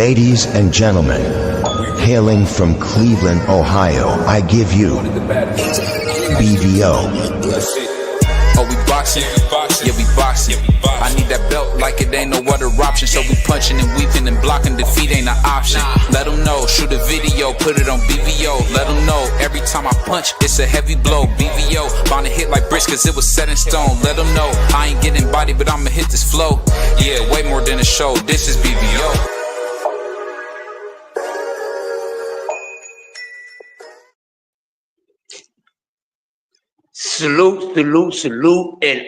Ladies and gentlemen, hailing from Cleveland, Ohio, I give you BVO. Oh, we boxing? Yeah, we boxing. I need that belt like it ain't no other option. So we punching and weaving and blocking. Defeat ain't an option. Let them know. Shoot a video, put it on BVO. Let them know. Every time I punch, it's a heavy blow. BVO, bound to hit like bricks cause it was set in stone. Let them know. I ain't getting body, but I'ma hit this flow. Yeah, way more than a show. This is BVO. Salute, and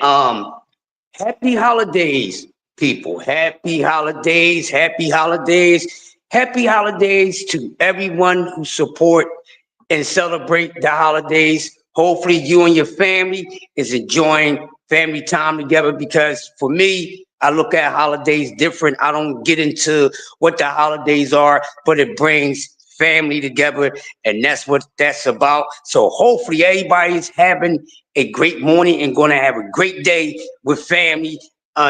happy holidays, people. Happy holidays to everyone who support and celebrate the holidays. Hopefully you and your family is enjoying family time together, because for me, I look at holidays different. I don't get into what the holidays are, but it brings family together, and that's what that's about. So hopefully everybody's having a great morning and going to have a great day with family,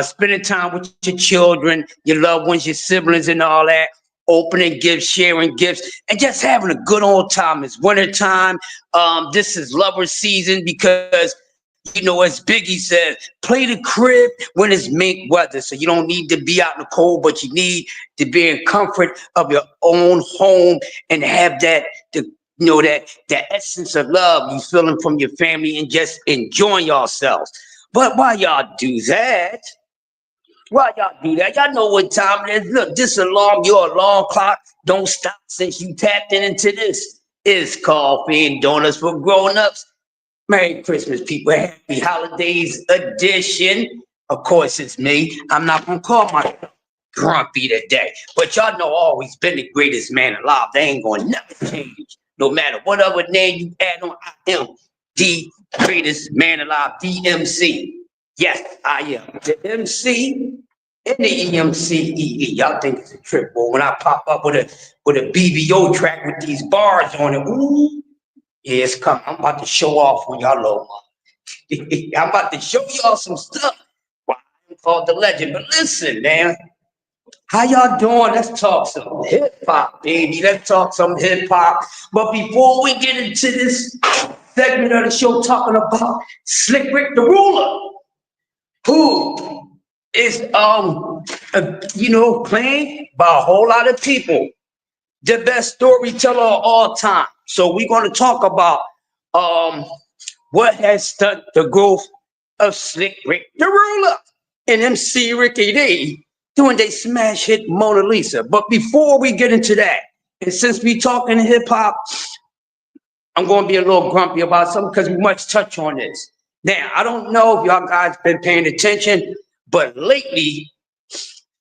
spending time with your children, your loved ones, your siblings and all that, opening gifts, sharing gifts, and just having a good old time. It's winter time. This is lover season because, you know, as Biggie said, play the crib when it's mink weather. So you don't need to be out in the cold, but you need to be in comfort of your own home and have that, that essence of love you feeling from your family and just enjoying yourselves. But while y'all do that, y'all know what time it is. Look, this alarm, your alarm clock, don't stop since you tapped into this. It's Coffee and Donuts for Grown-Ups. Merry Christmas, people. Happy Holidays edition. Of course, it's me. I'm not going to call myself grumpy today. But y'all know I've always been the greatest man alive. They ain't going to never change. No matter what other name you add on, I am the greatest man alive, DMC. Yes, I am. The MC and the EMCEE. Y'all think it's a trick, boy. When I pop up with a BBO track with these bars on it, ooh. Yeah, it's coming. I'm about to show off on y'all little mom. I'm about to show y'all some stuff. Well, I'm called the legend. But listen, man. How y'all doing? Let's talk some hip-hop, baby. Let's talk some hip-hop. But before we get into this segment of the show talking about Slick Rick the Ruler, who is, claimed by a whole lot of people the best storyteller of all time. So we're going to talk about what has stunted the growth of Slick Rick the Ruler and MC Ricky D doing their smash hit Mona Lisa. But before we get into that, and since we talking hip hop, I'm going to be a little grumpy about something because we must touch on this. Now, I don't know if y'all guys been paying attention, but lately,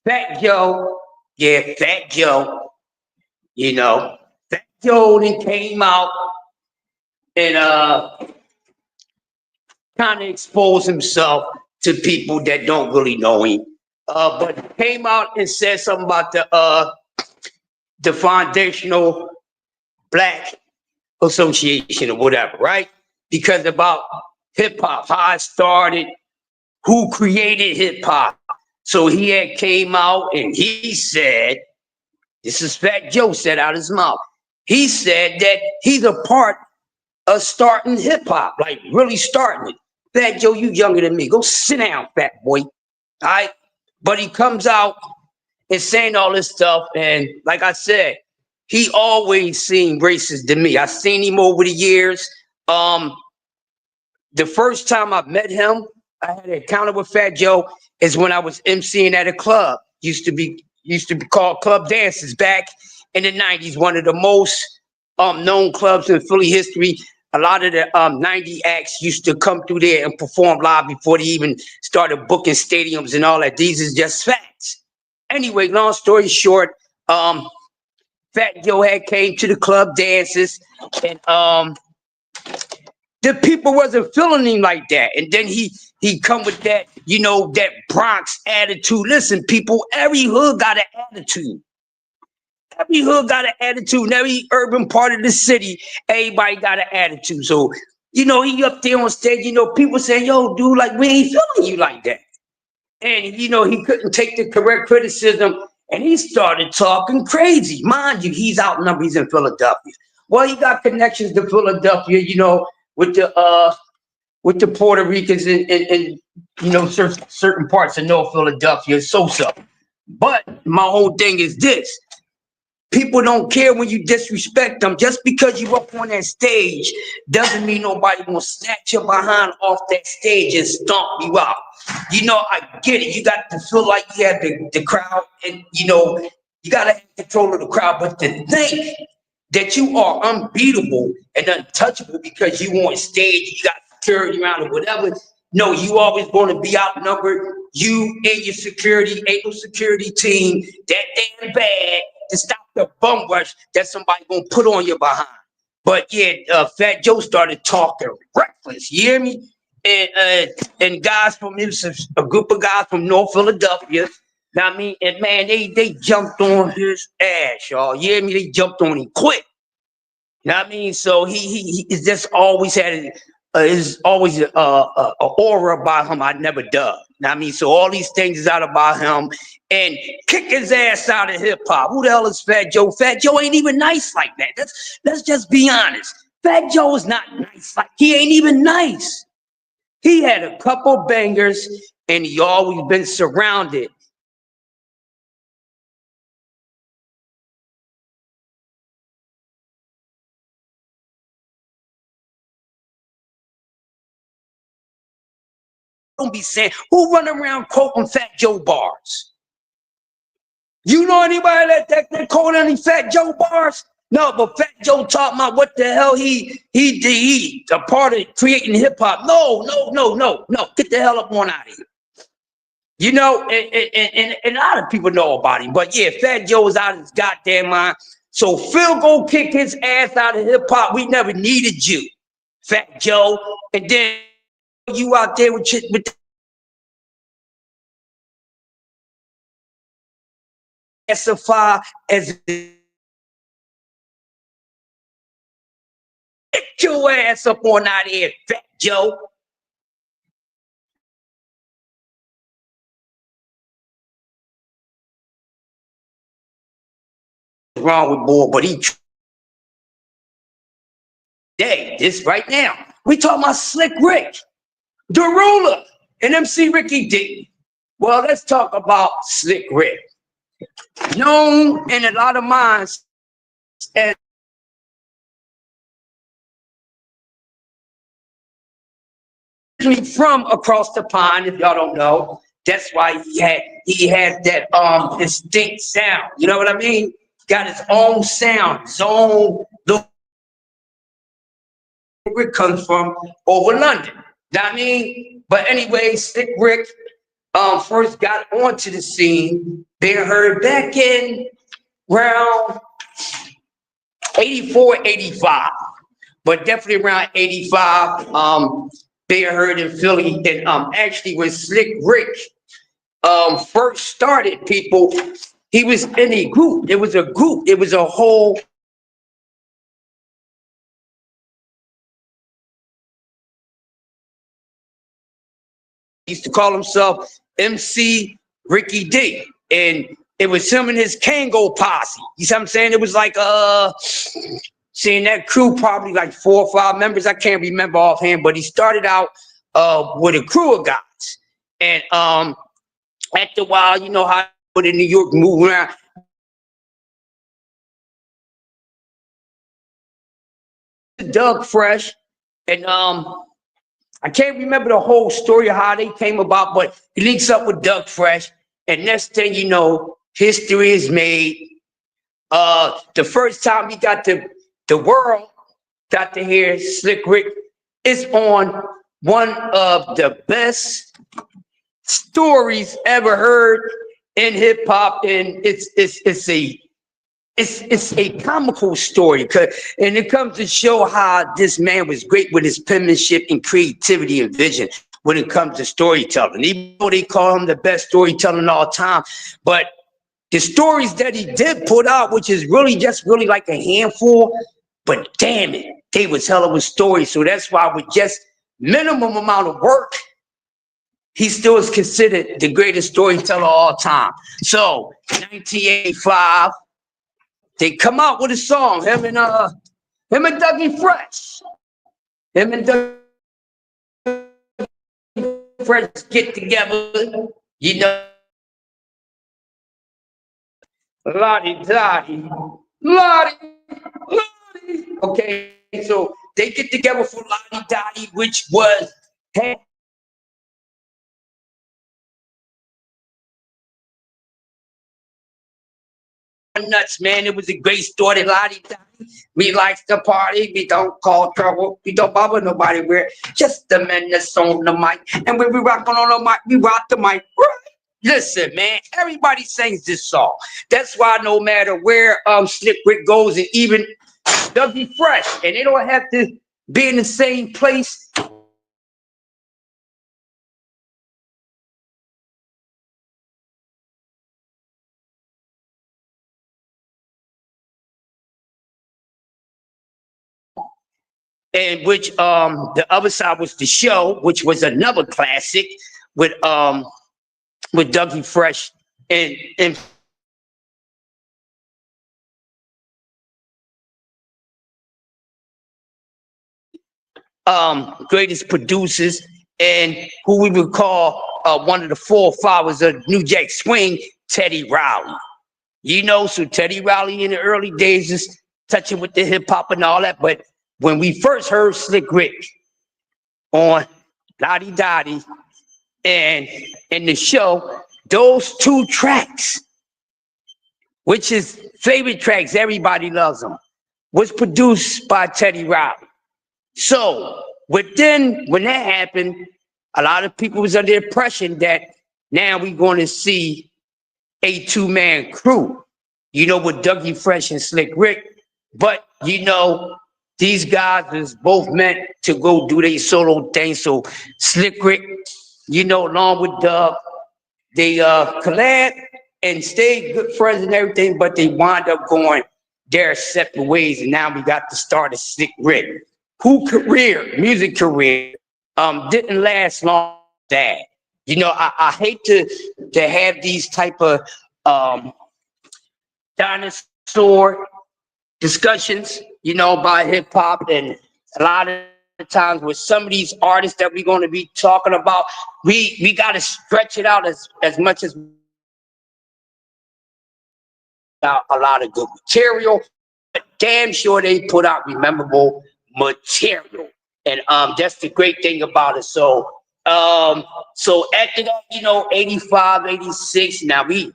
Fat Joe, Fat Joe then came out and kind of exposed himself to people that don't really know him. But he came out and said something about the Foundational Black Association or whatever, right? Because about hip hop, how it started, who created hip hop. So he had came out and he said, this is Fat Joe said out his mouth. He said that he's a part of starting hip hop, like really starting it. Fat Joe, you younger than me. Go sit down, fat boy. All right? But he comes out and saying all this stuff. And like I said, he always seemed racist to me. I've seen him over the years. The first time I met him, I had an encounter with Fat Joe is when I was MCing at a club. Used to be called Club Dances back in the 90s, one of the most known clubs in Philly history. A lot of the 90 acts used to come through there and perform live before they even started booking stadiums and all that. These is just facts. Anyway, long story short, Fat Joe had came to the Club Dances and the people wasn't feeling him like that. And then he come with that, that Bronx attitude. Listen, people, every hood got an attitude. Every hood got an attitude. In every urban part of the city, everybody got an attitude. So, he up there on stage, people say, yo, dude, like, we ain't feeling you like that. And, he couldn't take the correct criticism. and he started talking crazy. Mind you, he's outnumbered. He's in Philadelphia. Well, he got connections to Philadelphia, you know, with the Puerto Ricans and you know, certain parts of North Philadelphia, so. But my whole thing is this. People don't care when you disrespect them. Just because you up on that stage doesn't mean nobody gonna snatch your behind off that stage and stomp you out. You know, I get it. You got to feel like you have the crowd, and you know, you gotta have control of the crowd. But to think that you are unbeatable and untouchable because you on stage, you got security around or whatever. No, you always going to be outnumbered. You and your security, ain't no security team that damn bad to stop the bum rush that somebody gonna put on your behind. But yeah, Fat Joe started talking reckless. You hear me? And guys from a group of guys from North Philadelphia. I mean, and man, they jumped on his ass, y'all. You hear me? They jumped on him quick. You know what I mean? So he just always had is always a aura about him I never done. You know what I mean? So all these things is out about him, and kick his ass out of hip hop. Who the hell is Fat Joe? Fat Joe ain't even nice like that. Let's just be honest. Fat Joe is not nice. Like, he ain't even nice. He had a couple bangers, and he always been surrounded. Don't be saying who run around quoting Fat Joe bars. You know anybody that quote any Fat Joe bars? No, but Fat Joe talking about what the hell he a part of creating hip hop. No. Get the hell up on out of here. You know, and a lot of people know about him, but yeah, Fat Joe is out of his goddamn mind. So Phil go kick his ass out of hip hop. We never needed you, Fat Joe, and then you out there with classify as get your ass up on out of here, Fat Joe. Wrong with boy, but this right now. We talking about Slick Rick, the ruler, and MC Ricky D. Well, let's talk about Slick Rick. Known in a lot of minds as from across the pond, if y'all don't know. That's why he had that distinct sound. You know what I mean? Got his own sound, his own look. Rick comes from over London. You know what I mean? But anyway, Slick Rick first got onto the scene. They heard back in around 84, 85, but definitely around 85. They heard in Philly, and actually when Slick Rick first started, people, he was in a group. It was a group. It was a whole. He used to call himself MC Ricky D, and it was him and his Kango posse. You see what I'm saying? It was like seeing that crew, probably like 4 or 5 members. I can't remember offhand, but he started out with a crew of guys, and after a while, you know how in New York move around. Doug Fresh, and I can't remember the whole story of how they came about, but he links up with Doug Fresh, and next thing you know, history is made. The first time he got the world got to hear Slick Rick is on one of the best stories ever heard in hip hop, and it's a comical story, and it comes to show how this man was great with his penmanship and creativity and vision when it comes to storytelling. Even though they call him the best storyteller in all time, but the stories that he did put out, which is really like a handful, but damn it, they was hell of a story. So that's why with just minimum amount of work, he still is considered the greatest storyteller of all time. So 1985, they come out with a song, him and Dougie Fresh. Him and Dougie Fresh get together, you know. Lottie, okay, so they get together for Lottie Dottie, which was nuts, man. It was a great story. Lottie Dottie. We likes to party. We don't call trouble. We don't bother nobody. We're just the men that's on the mic. And when we rocking on the mic, we rock the mic. Listen, man, everybody sings this song. That's why no matter where Slick Rick goes, and even Dougie Fresh, and they don't have to be in the same place. And which the other side was The Show, which was another classic with Dougie Fresh and greatest producers, and who we would call one of the forefathers of New Jack Swing, Teddy Riley. You know, so Teddy Riley in the early days is touching with the hip hop and all that, but when we first heard Slick Rick on Lottie Dottie and in The Show, those two tracks, which is favorite tracks, everybody loves them, was produced by Teddy Riley. So within, when that happened, a lot of people was under the impression that now we're going to see a two-man crew, you know, with Dougie Fresh and Slick Rick. But, you know, these guys is both meant to go do their solo thing. So Slick Rick, you know, along with Doug, they collab and stayed good friends and everything, but they wind up going their separate ways. And now we got the start of Slick Rick, whose music career, didn't last long. That, you know, I hate to have these type of dinosaur discussions, you know, by hip hop, and a lot of times with some of these artists that we're going to be talking about, we got to stretch it out as much as a lot of good material, but damn sure they put out memorable material, and that's the great thing about it. So after that, you know, 85, 86, now we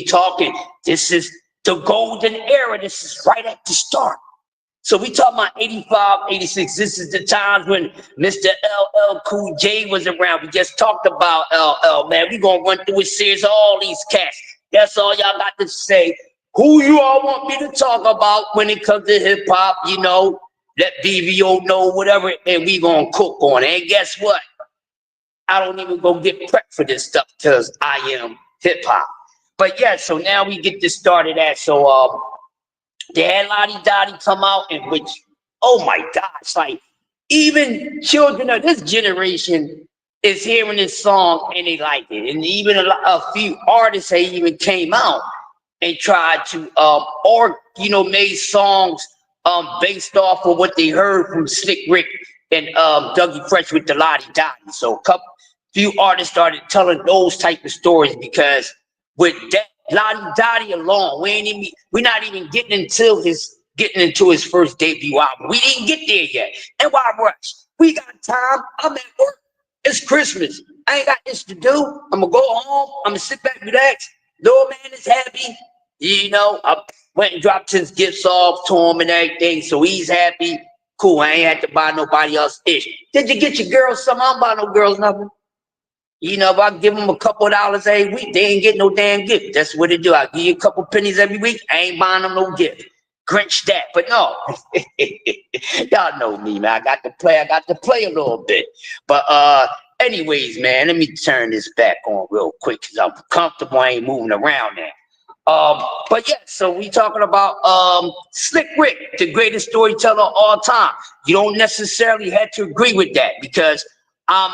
talking, this is the golden era. This is right at the start. So we talking about 85, 86. This is the times when Mr. LL Cool J was around. We just talked about LL, man. We gonna run through a series of all these cats. That's all y'all got to say. Who you all want me to talk about when it comes to hip hop, you know, let BVO know, whatever, and we gonna cook on it. And guess what? I don't even go get prepped for this stuff because I am hip hop. But yeah, so now we get this started at, so they had Lottie Dottie come out, in which, oh my gosh, like even children of this generation is hearing this song and they like it. And even a few artists have even came out and tried to, or, you know, made songs based off of what they heard from Slick Rick and Dougie Fresh with the Lottie Dottie. So a few artists started telling those type of stories, because with that Lottie Dottie alone, we're not even getting into his first debut album. We didn't get there yet. And why rush? We got time. I'm at work. It's Christmas. I ain't got this to do. I'm gonna go home. I'm gonna sit back, relax. Little man is happy. You know, I went and dropped his gifts off to him and everything, so he's happy. Cool. I ain't had to buy nobody else ish. Did you get your girls something? I don't buy no girls nothing. You know, if I give them a couple of dollars every week, they ain't getting no damn gift. That's what they do. I give you a couple pennies every week. I ain't buying them no gift. Grinch that. But no, y'all know me, man. I got to play a little bit. But anyways, man, let me turn this back on real quick because I'm comfortable. I ain't moving around now. But yeah, so we talking about Slick Rick, the greatest storyteller of all time. You don't necessarily have to agree with that, because I'm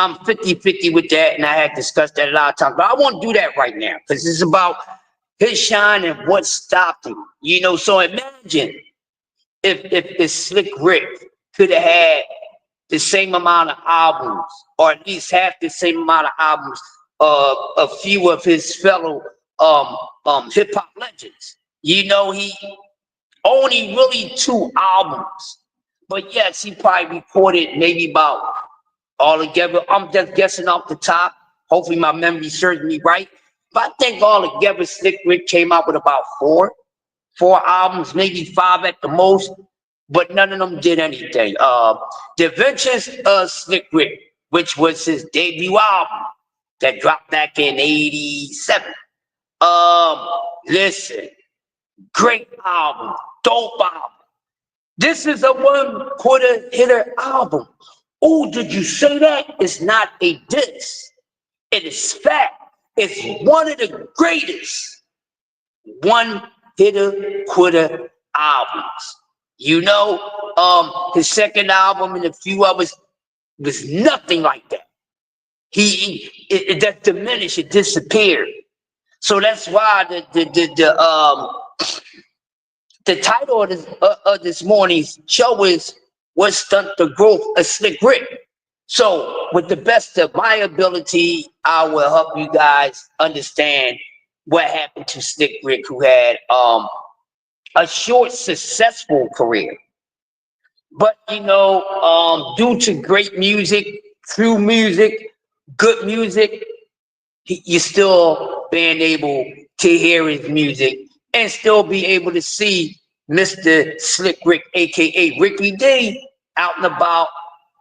I'm 50-50 with that, and I had discussed that a lot of times. But I won't do that right now because it's about his shine and what stopped him. You know, so imagine if Slick Rick could have had the same amount of albums, or at least half the same amount of albums of a few of his fellow hip hop legends. You know, he only really 2 albums, but yes, he probably recorded maybe about altogether. I'm just guessing off the top. Hopefully, my memory serves me right. But I think altogether, Slick Rick came out with about 4 albums, maybe 5 at the most. But none of them did anything. The Adventures of Slick Rick, which was his debut album that dropped back in '87. Listen, great album, dope album. This is a 1-quarter hitter album. Oh, did you say that? It's not a diss. It is fact. It's one of the greatest 1-hitter quarter albums. You know, his second album and a few others was nothing like that. It that diminished, it disappeared. So that's why the title of this morning's show is "What Stunt the Growth of Slick Rick." So, with the best of my ability, I will help you guys understand what happened to Slick Rick, who had a short, successful career. But, you know, due to great music, true music, good music, you're still being able to hear his music and still be able to see Mr. Slick Rick, aka Ricky D, out and about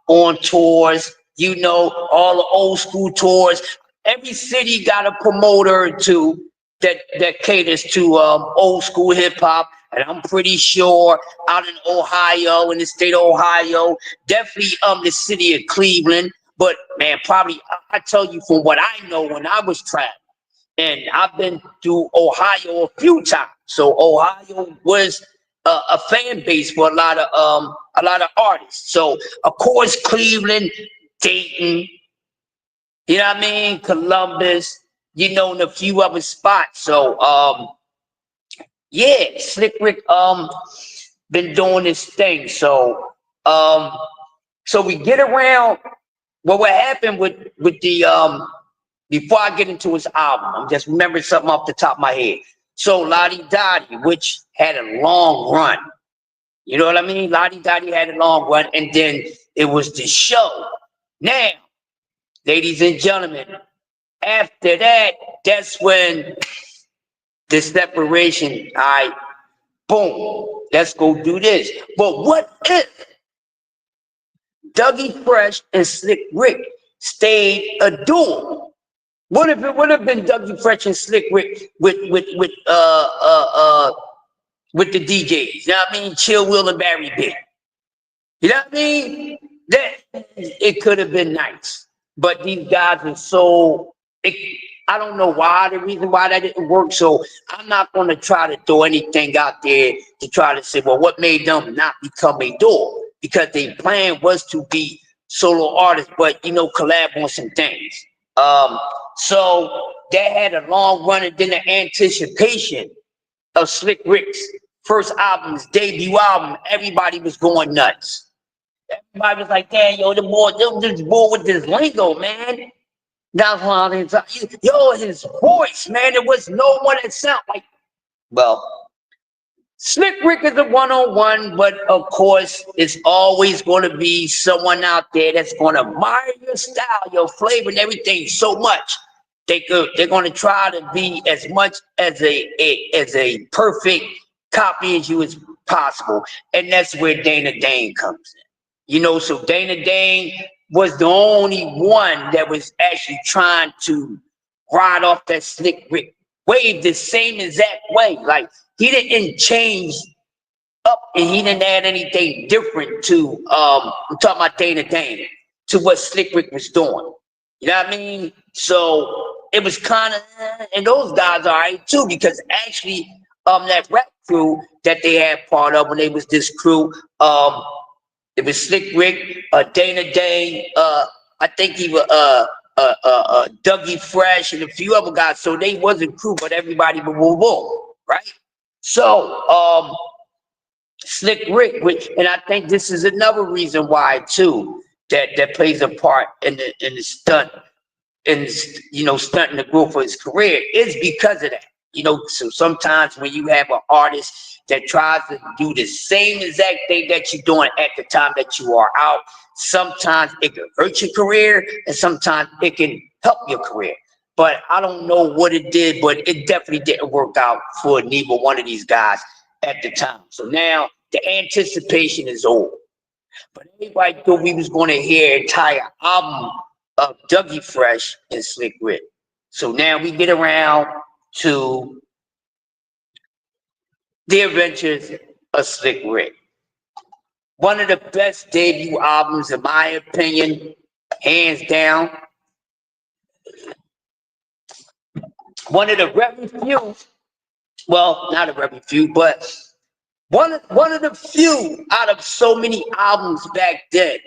on tours, you know, all the old school tours. Every city got a promoter or two that caters to old school hip hop. And I'm pretty sure out in Ohio, in the state of Ohio, definitely the city of Cleveland. But man, probably I tell you from what I know when I was traveling, and I've been to Ohio a few times. So Ohio was a fan base for a lot of artists. So of course Cleveland, Dayton, you know what I mean, Columbus, you know, and a few other spots. So yeah, Slick Rick been doing this thing. So so we get around. Well, what happened with the before I get into his album, I'm just remembering something off the top of my head. So Lottie Dottie, which had a long run. You know what I mean? Lottie Dottie had a long run, and then it was the show. Now, ladies and gentlemen, after that, that's when the separation, all right, boom, let's go do this. But what if Dougie Fresh and Slick Rick stayed a duo? What if it would have been Dougie Fresh and Slick Rick with the DJs? You know what I mean? Chill Will and Barry Big. You know what I mean? That it could have been nice, but these guys are so. I don't know why, the reason why that didn't work. So I'm not going to try to throw anything out there to try to say, well, what made them not become a duo? Because their plan was to be solo artists, but, you know, collab on some things. So that had a long run, and then the anticipation of Slick Rick's first album, his debut album, everybody was going nuts. Everybody was like, damn, yo, this boy with this lingo, man. That's why yo, his voice, man, there was no one that sounded like. Well, Slick Rick is a one-on-one, but of course, it's always going to be someone out there that's going to admire your style, your flavor, and everything so much. They're going to try to be as much as a perfect copy as you as possible, and that's where Dana Dane comes in. You know, so Dana Dane was the only one that was actually trying to ride off that Slick Rick wave the same exact way. Like, he didn't change up and he didn't add anything different to, I'm talking about Dana Dane, to what Slick Rick was doing. You know what I mean? So it was kind of, and those guys are right too, because actually that rap crew that they had part of when they was this crew, it was Slick Rick, Dana Dane, I think even Dougie Fresh and a few other guys. So they wasn't crew, but everybody was boom, right? So Slick Rick, and I think this is another reason why too that plays a part in the stunt, and stunting the growth of his career is because of that. So sometimes when you have an artist that tries to do the same exact thing that you're doing at the time that you are out, sometimes it can hurt your career and sometimes it can help your career. But I don't know what it did, but it definitely didn't work out for neither one of these guys at the time. So now the anticipation is over. But everybody thought we was going to hear an entire album of Dougie Fresh and Slick Rick. So now we get around to The Adventures of Slick Rick. One of the best debut albums, in my opinion, hands down. One of the very few, well, not a very few, but one of the few out of so many albums back then,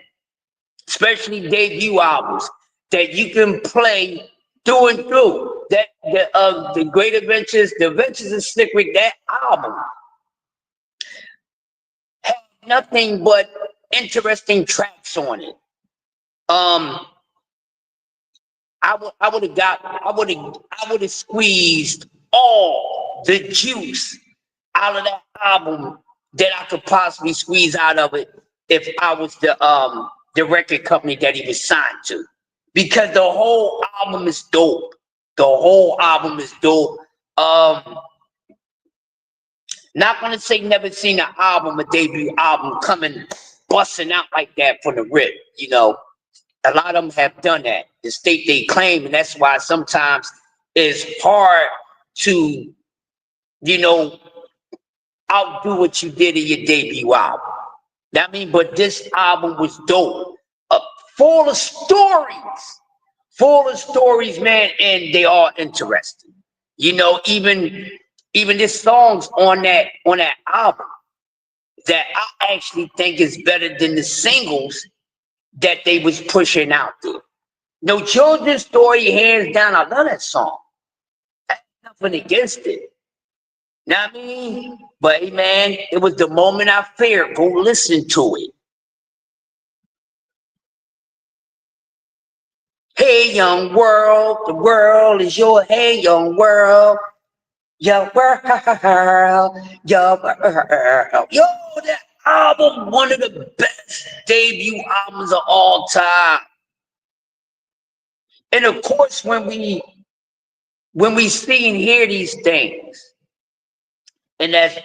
especially debut albums, that you can play through and through. That the Great Adventures, The Adventures of Slick Rick, that album had nothing but interesting tracks on it. I would have squeezed all the juice out of that album that I could possibly squeeze out of it if I was the record company that he was signed to, because the whole album is dope. The whole album is dope. Not gonna say never seen an album, a debut album coming busting out like that from the rip. A lot of them have done that, the state they claim, and that's why sometimes it's hard to, outdo what you did in your debut album. But this album was dope, full of stories, man, and they are interesting. Even the songs on that album that I actually think is better than the singles that they was pushing out there. No Children's Story, hands down, I love that song. I have nothing against it. But hey, man, it was The Moment I Feared. Go listen to it. Hey, young world, the world is your hey, young world. Your world, your world. Yo, that album, one of the best debut albums of all time. And of course, when we see and hear these things, and as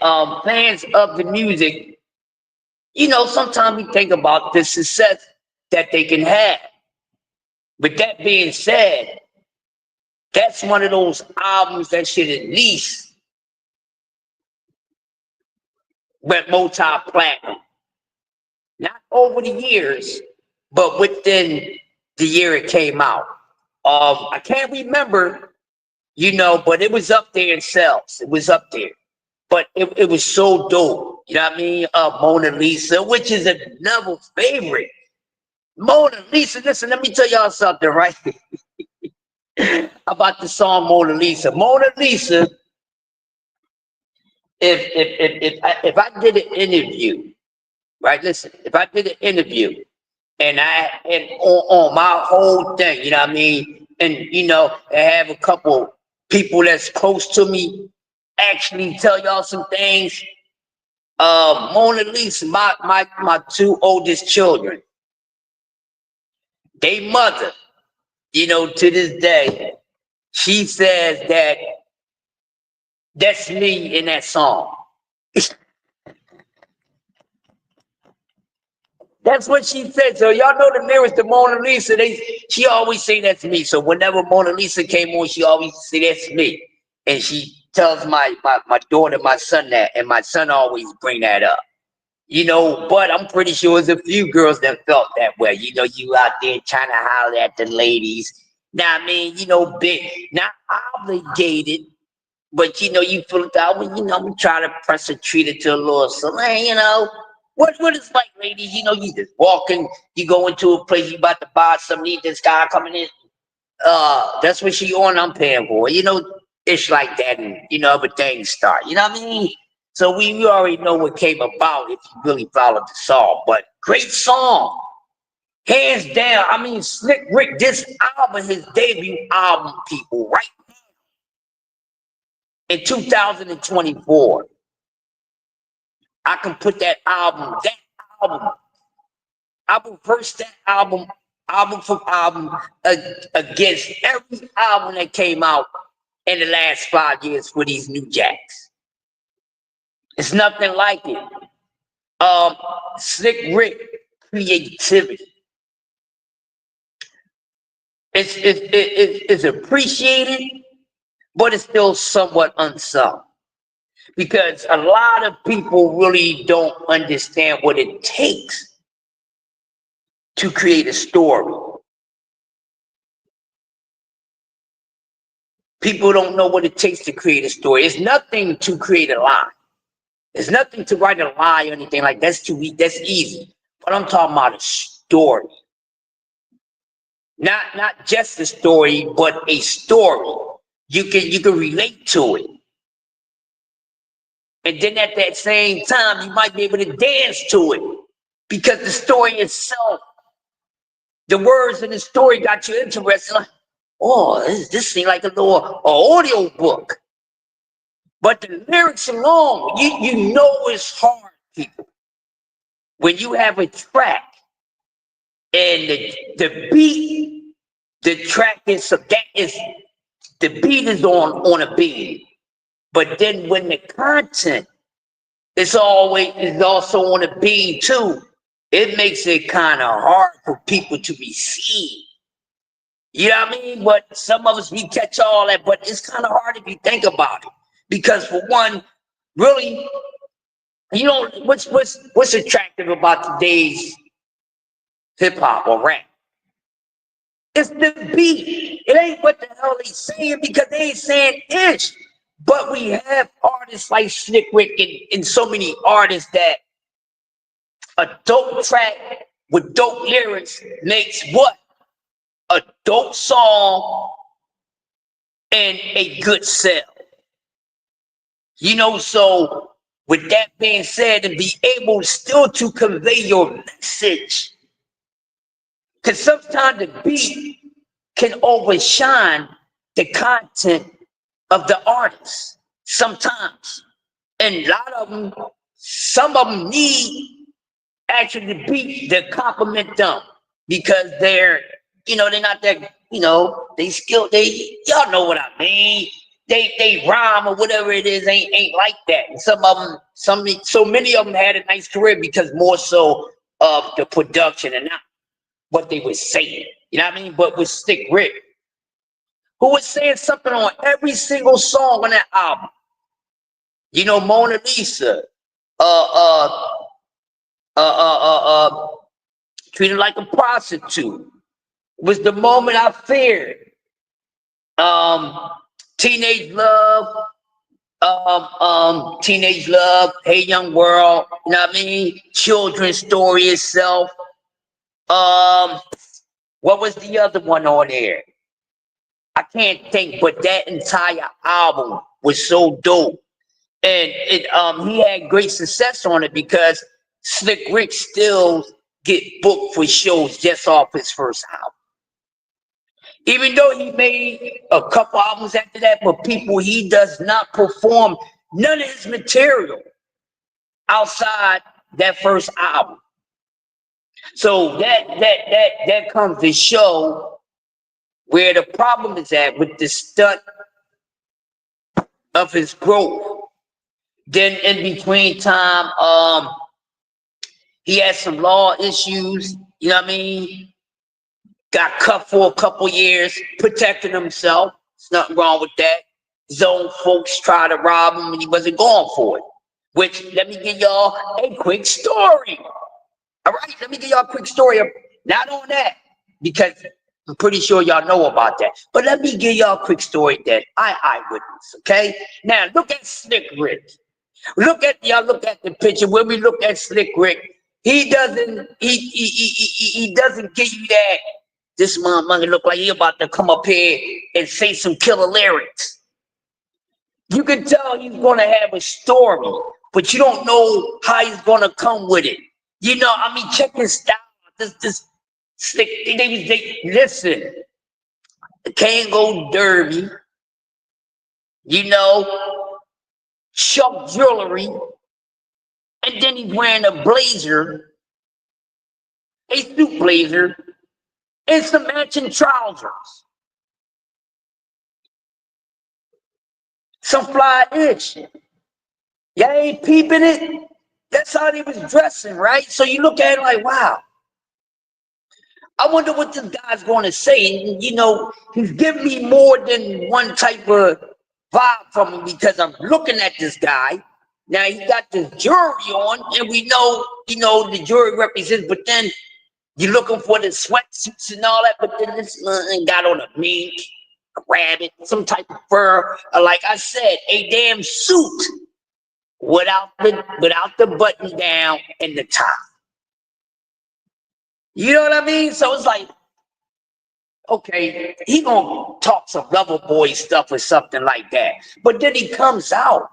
fans of the music, sometimes we think about the success that they can have. But that being said, that's one of those albums that should at least went multi-platinum. Not over the years, but within the year it came out. I can't remember, but it was up there in sales. It was up there. But it was so dope. Mona Lisa, which is another favorite. Mona Lisa, listen, let me tell y'all something, right? About the song Mona Lisa. Mona Lisa, if I did an interview, right? Listen, if I did an interview and on my whole thing, and I have a couple people that's close to me actually tell y'all some things. Mona Lisa, my two oldest children, they mother, to this day, she says that that's me in that song. That's what she said. So y'all know the lyrics to Mona Lisa. She always say that's me. So whenever Mona Lisa came on, she always say that's me. And she tells my daughter, my son that, and my son always bring that up. But I'm pretty sure there's a few girls that felt that way. You out there trying to holler at the ladies. Big, not obligated, but you feel it out when I'm trying to press a treat to a little slang, What is like, ladies? You know, you just walking, you go into a place, you about to buy something, this guy coming in. That's what she on, I'm paying for. You know, it's like that, and you know, other things start. You know what I mean? So we already know what came about if you really followed the song. But great song, hands down. I mean, Slick Rick, this album, his debut album, people, right in 2024. I can put that album, I will verse that album for album, against every album that came out in the last 5 years for these new jacks. It's nothing like it. Slick Rick creativity. It's appreciated, but it's still somewhat unsung. Because a lot of people really don't understand what it takes to create a story. People don't know what it takes to create a story. It's nothing to create a lie. It's nothing to write a lie or anything like that. That's too easy. That's easy. But I'm talking about a story. Not just a story, but a story. You can relate to it. And then at that same time, you might be able to dance to it. Because the story itself, the words in the story got you interested. Like, oh, this seems like a little audio book. But the lyrics alone, you know it's hard, people. When you have a track and the beat, the track is the beat is on a beat. But then when the content is also on a beat too, it makes it kind of hard for people to receive. You know what I mean? But some of us, we catch all that, but it's kind of hard if you think about it. Because for one, really, you know, what's attractive about today's hip hop or rap? It's the beat. It ain't what the hell they saying, because they ain't saying ish. But we have artists like Slick Rick and so many artists that a dope track with dope lyrics makes what? A dope song and a good sell. You know, so with that being said, and be able still to convey your message, because sometimes the beat can overshine the content of the artist sometimes. And a lot of them, some of them need actually the beat to compliment them, because they're, you know, they're not that, you know, they skilled, y'all know what I mean. They rhyme or whatever it is ain't like that. And some of them, so many of them had a nice career because more so of the production and not what they were saying. You know what I mean? But with Slick Rick, who was saying something on every single song on that album. You know, Mona Lisa, treated like a prostitute, was the moment I feared. Teenage Love, Hey Young World, you know what I mean? Children's Story itself. What was the other one on there? I can't think, but that entire album was so dope. And he had great success on it because Slick Rick still get booked for shows just off his first album. Even though he made a couple albums after that, but people, he does not perform none of his material outside that first album. So that comes to show where the problem is at with the stunt of his growth. Then in between time, he had some law issues, you know what I mean? Got cut for a couple years, protecting himself. There's nothing wrong with that. His own folks tried to rob him and he wasn't going for it. Which, let me give y'all a quick story. All right, let me give y'all a quick story. Not on that, because I'm pretty sure y'all know about that. But let me give y'all a quick story that I eyewitnessed, okay? Now, look at Slick Rick. Look at the picture. When we look at Slick Rick, he doesn't give you that. This motherfucker look like he about to come up here and say some killer lyrics. You can tell he's gonna have a story, but you don't know how he's gonna come with it. You know, I mean, check his style. This Slick. They listen. The Kango Derby. You know, Chuck jewelry, and then he's wearing a blazer, a suit blazer, and some matching trousers. Some fly ish. Y'all ain't peeping it? That's how they was dressing, right? So you look at it like, wow. I wonder what this guy's going to say. And, you know, he's giving me more than one type of vibe from him because I'm looking at this guy. Now he got this jewelry on, and we know, you know, the jewelry represents, but then you're looking for the sweatsuits and all that, but then this man got on a mink, a rabbit, some type of fur, like I said, a damn suit without the button down and the top. You know what I mean? So it's like, okay, he gonna talk some Lover Boy stuff or something like that. But then he comes out.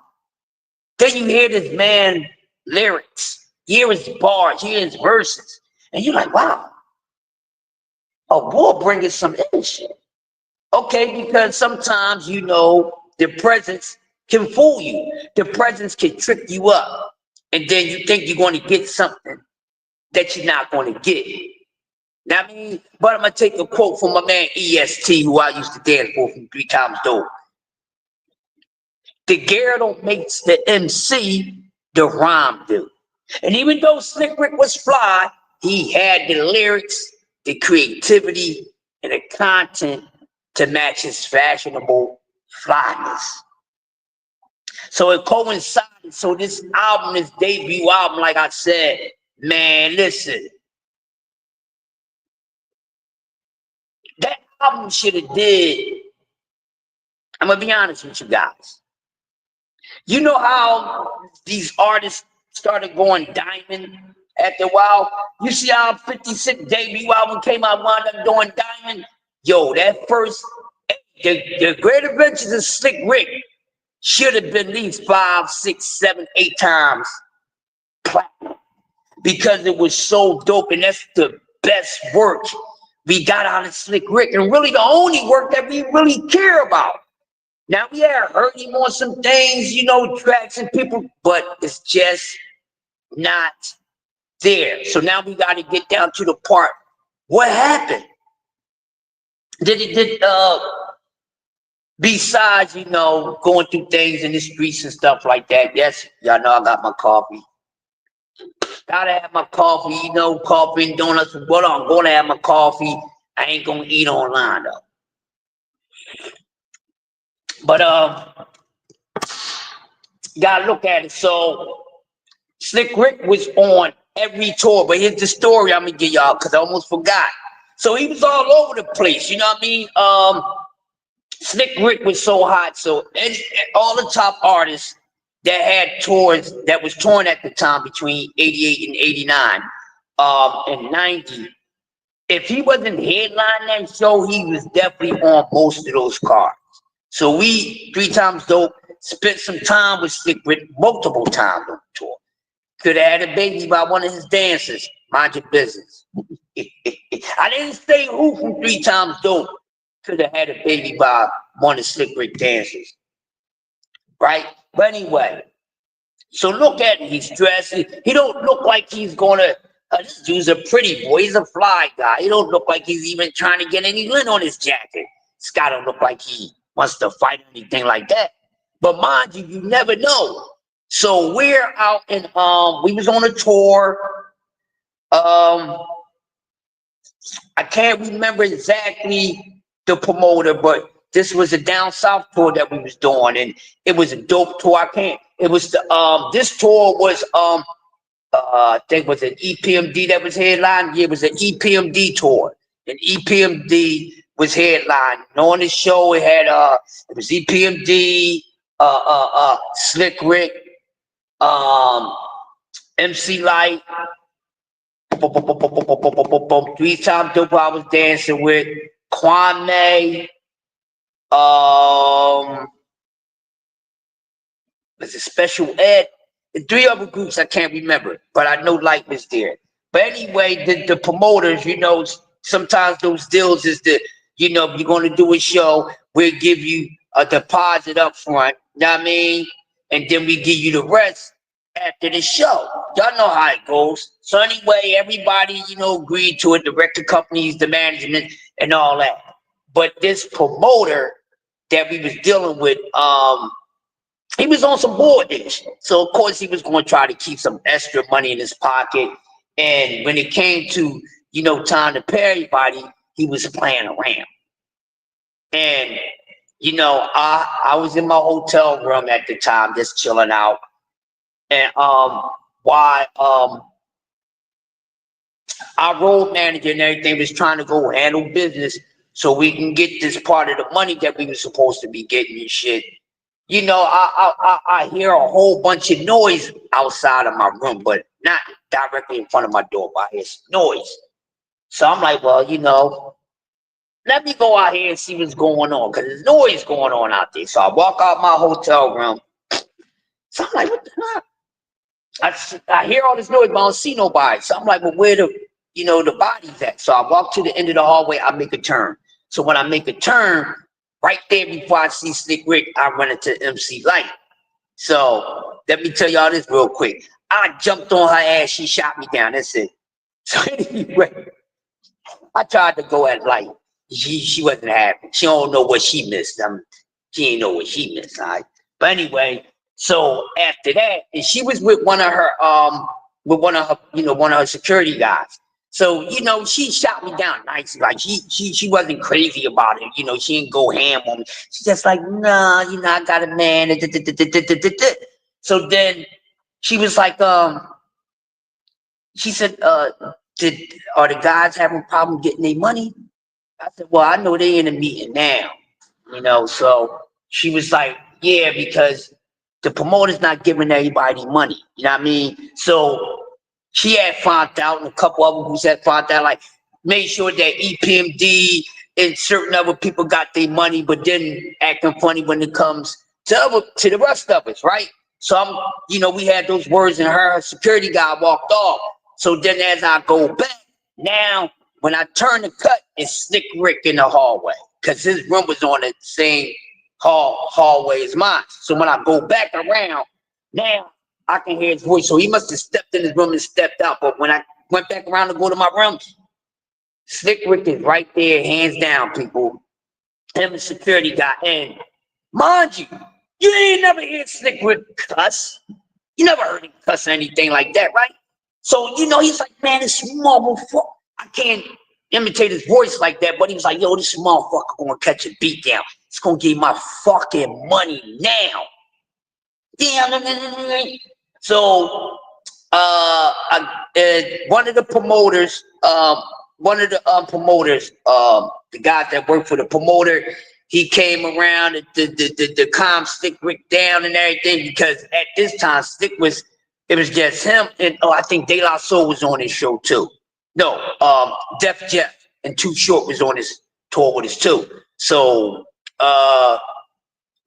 Then you hear this man lyrics, you hear his bars, you hear his verses, and you're like, wow, a boy bringing some shit. Okay, because sometimes, you know, the presence can fool you. The presence can trick you up. And then you think you're going to get something that you're not going to get. Now, I mean, but I'm going to take a quote from my man EST, who I used to dance for from 3 Times Dope. The gear don't make the MC, the rhyme do. And even though Slick Rick was fly, he had the lyrics, the creativity, and the content to match his fashionable flyness. So it coincided. So this album, this debut album, like I said, man, listen. That album should have did, I'm going to be honest with you guys. You know how these artists started going diamond after a while? You see how 56 debut album came out, wound up doing diamond? Yo, that first, the Great Adventures of Slick Rick should have been at least 5, 6, 7, 8 times platinum because it was so dope, and that's the best work we got out of Slick Rick, and really the only work that we really care about. Now, yeah, heard him on some things, you know, tracks and people, but it's just not there. So now we got to get down to the part. What happened? Besides, you know, going through things in the streets and stuff like that. Yes, y'all know I got my coffee. Gotta have my coffee, you know, coffee and donuts. But I'm gonna have my coffee. I ain't gonna eat online though. But gotta look at it. So Slick Rick was on every tour, but here's the story I'm gonna give y'all because I almost forgot. So he was all over the place, you know what I mean? Slick Rick was so hot, so all the top artists that had tours, that was touring at the time between 88 and 89 and 90, if he wasn't headlining that show, he was definitely on most of those cards. So we, 3 Times Dope, spent some time with Slick Rick multiple times on the tour. Could have had a baby by one of his dancers. Mind your business. I didn't say who from 3 Times Dope could have had a baby by one of Slick Rick dancers. Right? But anyway, so look at him. He's dressed. He don't look like he's gonna. This dude's a pretty boy. He's a fly guy. He don't look like he's even trying to get any lint on his jacket. This guy don't look like he wants to fight or anything like that. But mind you, you never know. So we're out and we was on a tour. I can't remember exactly the promoter, but this was a down south tour that we was doing, and it was a dope tour. It was the this tour was I think it was an EPMD that was headlining. Yeah, it was an EPMD tour. And EPMD was headlining. On the show it had it was EPMD, Slick Rick, MC Light, 3 Time Dope I was dancing with, Kwame, was it Special Ed, and 3 other groups I can't remember, but I know Light was there. But anyway, the promoters, you know, sometimes those deals is that, you know, if you're going to do a show, we'll give you a deposit up front, you know what I mean? And then we give you the rest after the show. Y'all know how it goes. So anyway, everybody, you know, agreed to it, the record companies, the management, and all that. But this promoter that we was dealing with, he was on some boardish. So of course he was going to try to keep some extra money in his pocket. And when it came to, you know, time to pay everybody, he was playing around. And, you know, I was in my hotel room at the time, just chilling out. And our road manager and everything was trying to go handle business so we can get this part of the money that we were supposed to be getting and shit. You know, I hear a whole bunch of noise outside of my room, but not directly in front of my door, but I hear noise. So I'm like, well, you know, let me go out here and see what's going on, because there's noise going on out there. So I walk out my hotel room. So I'm like, what the hell? I hear all this noise, but I don't see nobody. So I'm like, well, where the, you know, the body's at? So I walk to the end of the hallway, I make a turn. So when I make a turn, right there before I see Slick Rick, I run into MC Light. So let me tell y'all this real quick. I jumped on her ass, she shot me down, that's it. So anyway, I tried to go at Light. She wasn't happy. She don't know what she missed. She ain't know what she missed, all right? But anyway, so after that, and she was with one of her, one of her security guys. So, you know, she shot me down nicely. Like she wasn't crazy about it. You know, she didn't go ham on me. She's just like, nah, you know, I got a man. So then she was like, she said, are the guys having a problem getting their money? I said, well, I know they in a meeting now, you know. So she was like, yeah, because the promoter's not giving everybody money. You know what I mean? So she had found out, and a couple of them who had found out, like, made sure that EPMD and certain other people got their money, but then acting funny when it comes to the rest of us, right? So you know, we had those words, and her security guy walked off. So then as I go back, now when I turn the cut, it's Slick Rick in the hallway, because his room was on the same hallway as mine. So when I go back around, now I can hear his voice. So he must have stepped in his room and stepped out. But when I went back around to go to my room, Slick Rick is right there, hands down, people. Him and security guy. And mind you, you ain't never heard Slick Rick cuss. You never heard him cuss or anything like that, right? So, you know, he's like, man, this motherfucker. I can't imitate his voice like that, but he was like, yo, this motherfucker gonna catch a beat down. It's gonna give my fucking money now. Damn. So one of the promoters, the guy that worked for the promoter, he came around to calm Slick Rick down and everything, because at this time it was just him and I think De La Soul was on his show too. No, Def Jeff and Too Short was on his tour with us too. So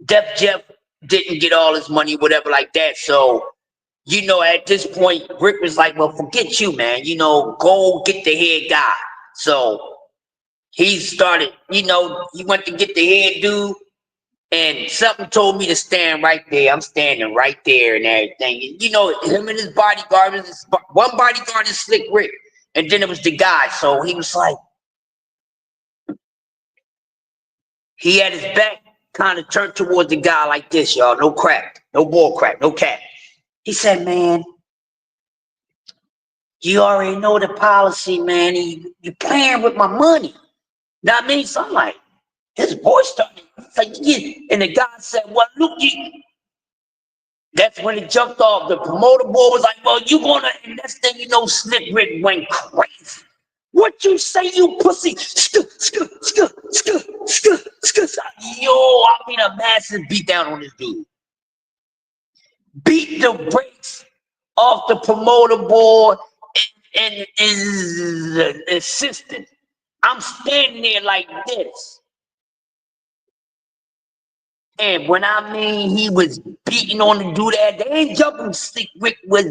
Def Jeff didn't get all his money, whatever like that. So, you know, at this point, Rick was like, well, forget you, man. You know, go get the head guy. So he started, you know, he went to get the head dude, and something told me to stand right there. I'm standing right there and everything. And, you know, him and his bodyguard, one bodyguard is Slick Rick, and then it was the guy. So he was like, he had his back kind of turned towards the guy like this, y'all. No crack, no bull crap, no cap. He said, man, you already know the policy, man. You playing with my money. Know what I mean? So I'm like, his voice started like, yeah. And the guy said, well, look, that's when it jumped off. The promoter boy was like, well, you gonna, and next thing you know, Slick Rick went crazy. What you say, you pussy? Yo, I mean, a massive beat down on this dude. beat the brakes off the promoter board and his assistant. I'm standing there like this. And when I mean he was beating on the dude that, they ain't jumping. Slick Rick was,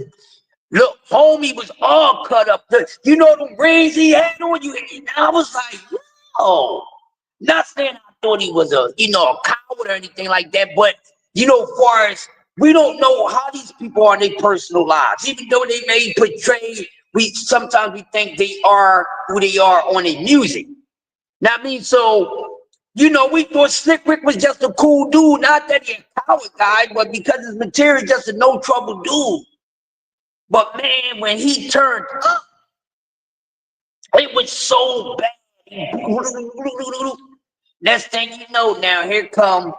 look, homie was all cut up. You know the rings he had on you? And I was like, yo. Not saying I thought he was a coward or anything like that, but as far as we don't know how these people are in their personal lives, even though they may portray, sometimes we think they are who they are on their music. Now, I mean, so we thought Slick Rick was just a cool dude, not that he's a coward guy, but because his material is just a no trouble dude. But man, when he turned up, it was so bad. Next thing you know, now here come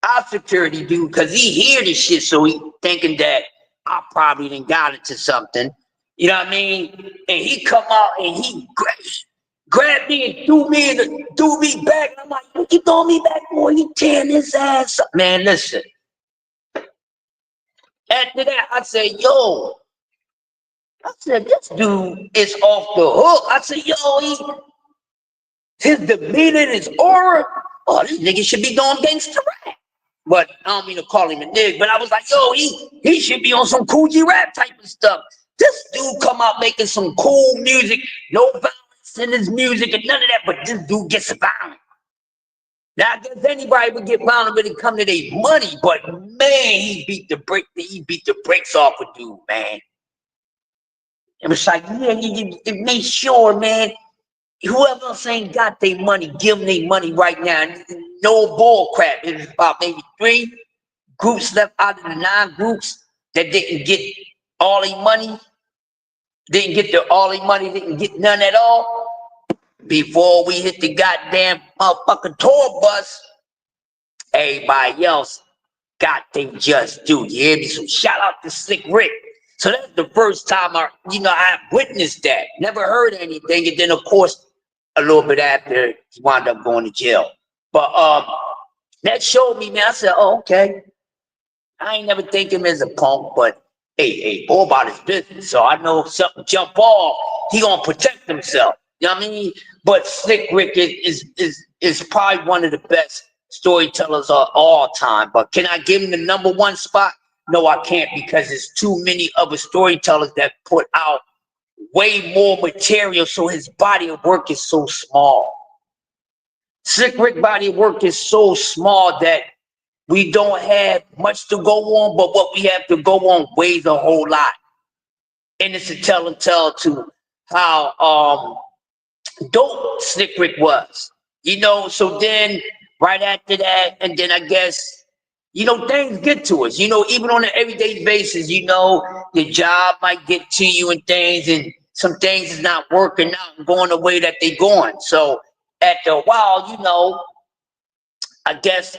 our security dude, because he hear this shit, so he thinking that I probably done got into something. You know what I mean? And he come out and he grabbed me and threw me back. And I'm like, what you throwing me back for? You tearing his ass up. Man, listen. After that, I said, yo. I said, this dude is off the hook. I said, yo, his demeanor, his aura, oh, this nigga should be doing gangster rap. But I don't mean to call him a nigga, but I was like, yo, he should be on some Kool G Rap type of stuff. This dude come out making some cool music, no violence in his music and none of that, but this dude gets violent. Now, I guess anybody would get violent when it come to their money, but man, he beat the brakes off a dude, man. It was like, yeah, you make sure, man, whoever else ain't got their money, give them their money right now. No bull crap. It was about maybe 3 groups left out of the 9 groups that didn't get all their money. Didn't get didn't get none at all. Before we hit the goddamn motherfucking tour bus, everybody else got their just due. You hear me? So shout out to Slick Rick. So that's the first time I witnessed that. Never heard anything. And then, of course, a little bit after, he wound up going to jail. But that showed me, man. I said, oh, okay. I ain't never think him as a punk, but hey, all about his business. So I know if something jump off, he gonna protect himself. You know what I mean? But Slick Rick is probably one of the best storytellers of all time. But can I give him the #1 spot? No, I can't, because there's too many other storytellers that put out way more material, so his body of work is so small. Slick Rick body of work is so small that we don't have much to go on, but what we have to go on weighs a whole lot. And it's a tell and tell to how dope Slick Rick was. So then right after that, and then I guess things get to us, even on an everyday basis, the job might get to you and things, and some things is not working out and going the way that they going. So after a while, I guess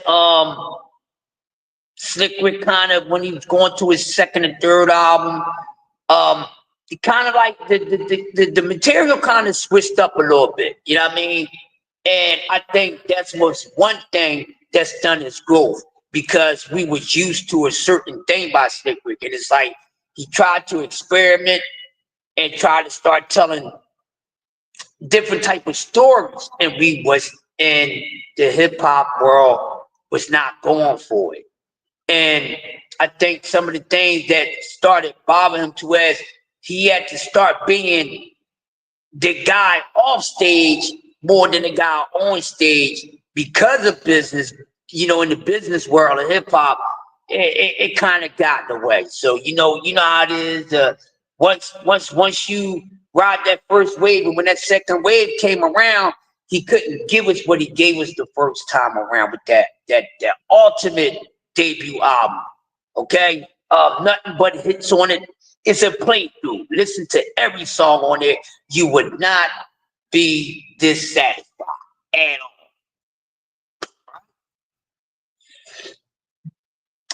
Slick Rick kind of, when he was going to his 2nd and 3rd album, he kind of like the material kind of switched up a little bit, you know what I mean? And I think that's what's one thing that's done his growth, because we was used to a certain thing by Slick Rick, and it's like he tried to experiment and try to start telling different type of stories, and we was in the hip-hop world was not going for it. And I think some of the things that started bothering him to as he had to start being the guy off stage more than the guy on stage because of business. In the business world of hip hop, it kind of got in the way. So you know how it is. Once you ride that first wave, and when that second wave came around, he couldn't give us what he gave us the first time around with that ultimate debut album. Okay, nothing but hits on it. It's a playthrough. Listen to every song on it. You would not be dissatisfied at all.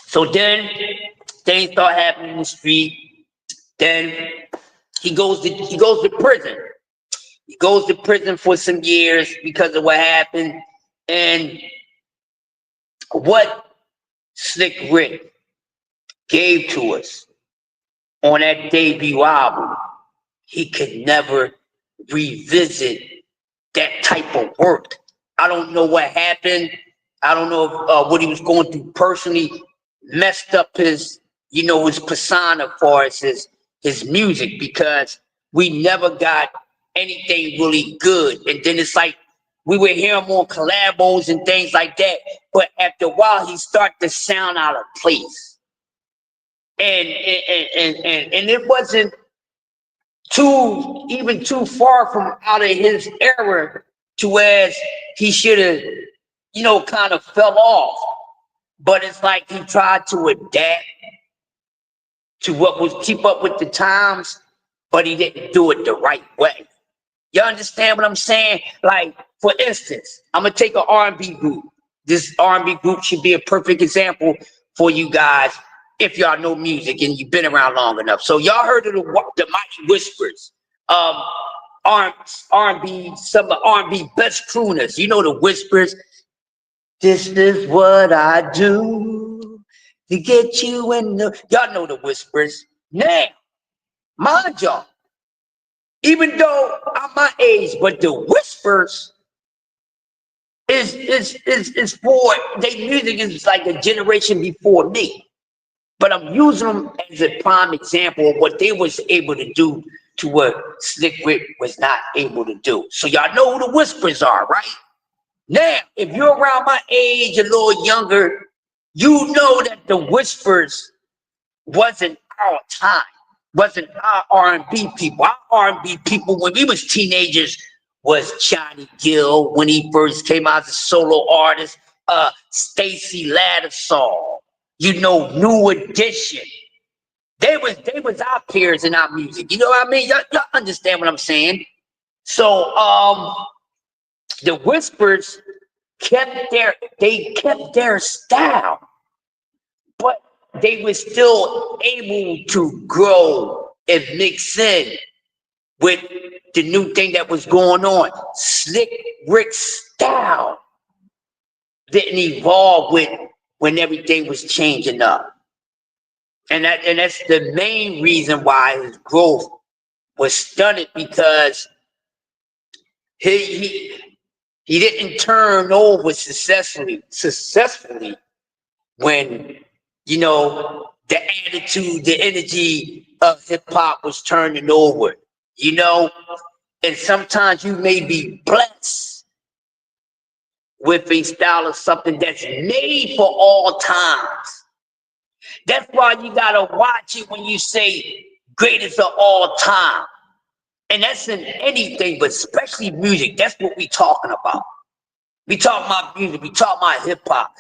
So then things start happening in the street. Then he goes to prison. He goes to prison for some years because of what happened. And what Slick Rick gave to us on that debut album, he could never revisit that type of work. I don't know what happened. I don't know if, what he was going through personally messed up his, his persona as far as his music, because we never got anything really good. And then it's like we would hear him on collabos and things like that, but after a while he started to sound out of place. And it wasn't too far from out of his era to where he should have, kind of fell off. But it's like he tried to adapt to what was keep up with the times, but he didn't do it the right way. You understand what I'm saying? Like, for instance, I'm gonna take an R&B group. This R&B group should be a perfect example for you guys if y'all know music and you've been around long enough. So y'all heard of the Mighty Whispers, R&B, some of the R&B best crooners. You know the Whispers. This is what I do to get you in the. Y'all know the Whispers. Now, mind y'all, even though I'm my age, but the Whispers is for their music is like a generation before me. But I'm using them as a prime example of what they was able to do to what Slick Rick was not able to do. So y'all know who the Whispers are, right? Now, if you're around my age, a little younger, you know that the Whispers wasn't our time, wasn't our R&B people. Our R&B people, when we was teenagers, was Johnny Gill when he first came out as a solo artist, Stacy Lattisaw, New Edition. They was our peers in our music. You know what I mean? Y'all understand what I'm saying? So the Whispers kept their style, but they were still able to grow and mix in with the new thing that was going on. Slick Rick's style didn't evolve with when everything was changing up. And that's the main reason why his growth was stunted, because he didn't turn over successfully when, the attitude, the energy of hip hop was turning over, and sometimes you may be blessed with a style of something that's made for all times. That's why you gotta watch it when you say greatest of all time. And that's in anything, but especially music. That's what we talking about. We talking about music, we talking about hip hop.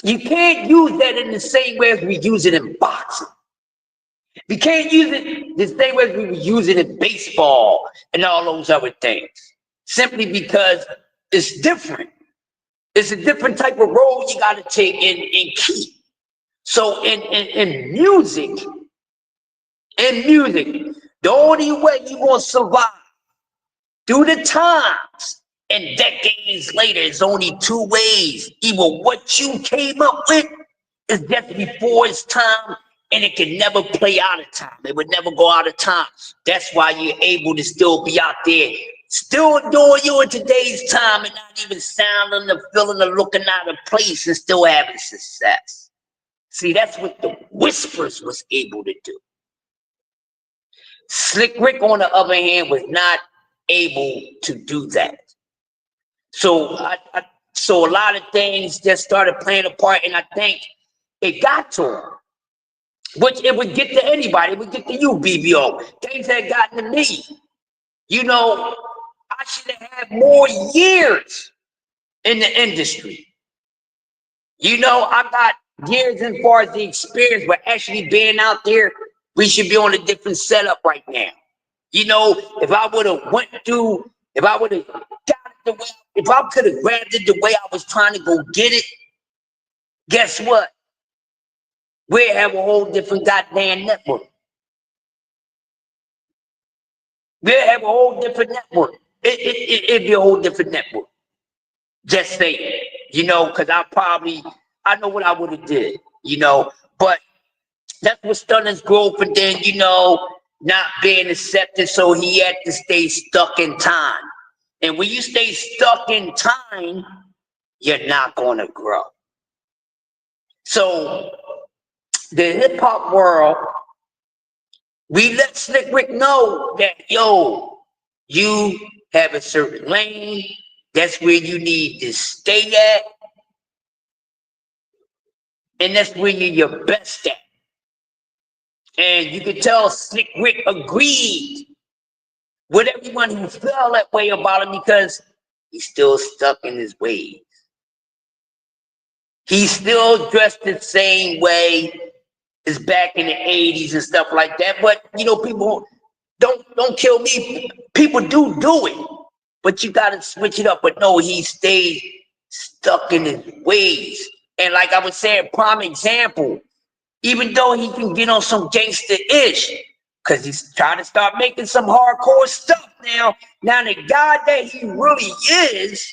You can't use that in the same way as we use it in boxing. We can't use it the same way as we use it in baseball and all those other things. Simply because it's different. It's a different type of road you gotta take and keep. So in music, the only way you gonna survive through the times and decades later is only two ways. Either what you came up with is just before its time, and it can never play out of time. It would never go out of time. That's why you're able to still be out there, still doing you in today's time and not even sounding or feeling or looking out of place and still having success. See, that's what the Whispers was able to do. Slick Rick, on the other hand, was not able to do that. So so a lot of things just started playing a part, and I think it got to him. Which it would get to anybody. It would get to you, BBO. Things had gotten to me. I should have had more years in the industry. I got years as far as the experience, but actually being out there, we should be on a different setup right now. If I would have went through, if I would have got it the way, if I could have grabbed it the way I was trying to go get it, guess what? We'd have a whole different goddamn network. We'd have a whole different network. It'd be a whole different network. Just saying, because I know what I would have did, But that's what stunted his growth, and then, you know, not being accepted, so he had to stay stuck in time. And when you stay stuck in time, you're not going to grow. So the hip hop world, we let Slick Rick know that, yo, you have a certain lane. That's where you need to stay at. And that's where you're your best at. And you can tell Slick Rick agreed with everyone who felt that way about him, because he's still stuck in his ways. He's still dressed the same way as back in the 80s and stuff like that. But, you know, people don't kill me. People do it, but you got to switch it up. But no, he stayed stuck in his ways. And like I was saying, prime example, even though he can get on some gangster-ish, because he's trying to start making some hardcore stuff now. Now the guy that he really is,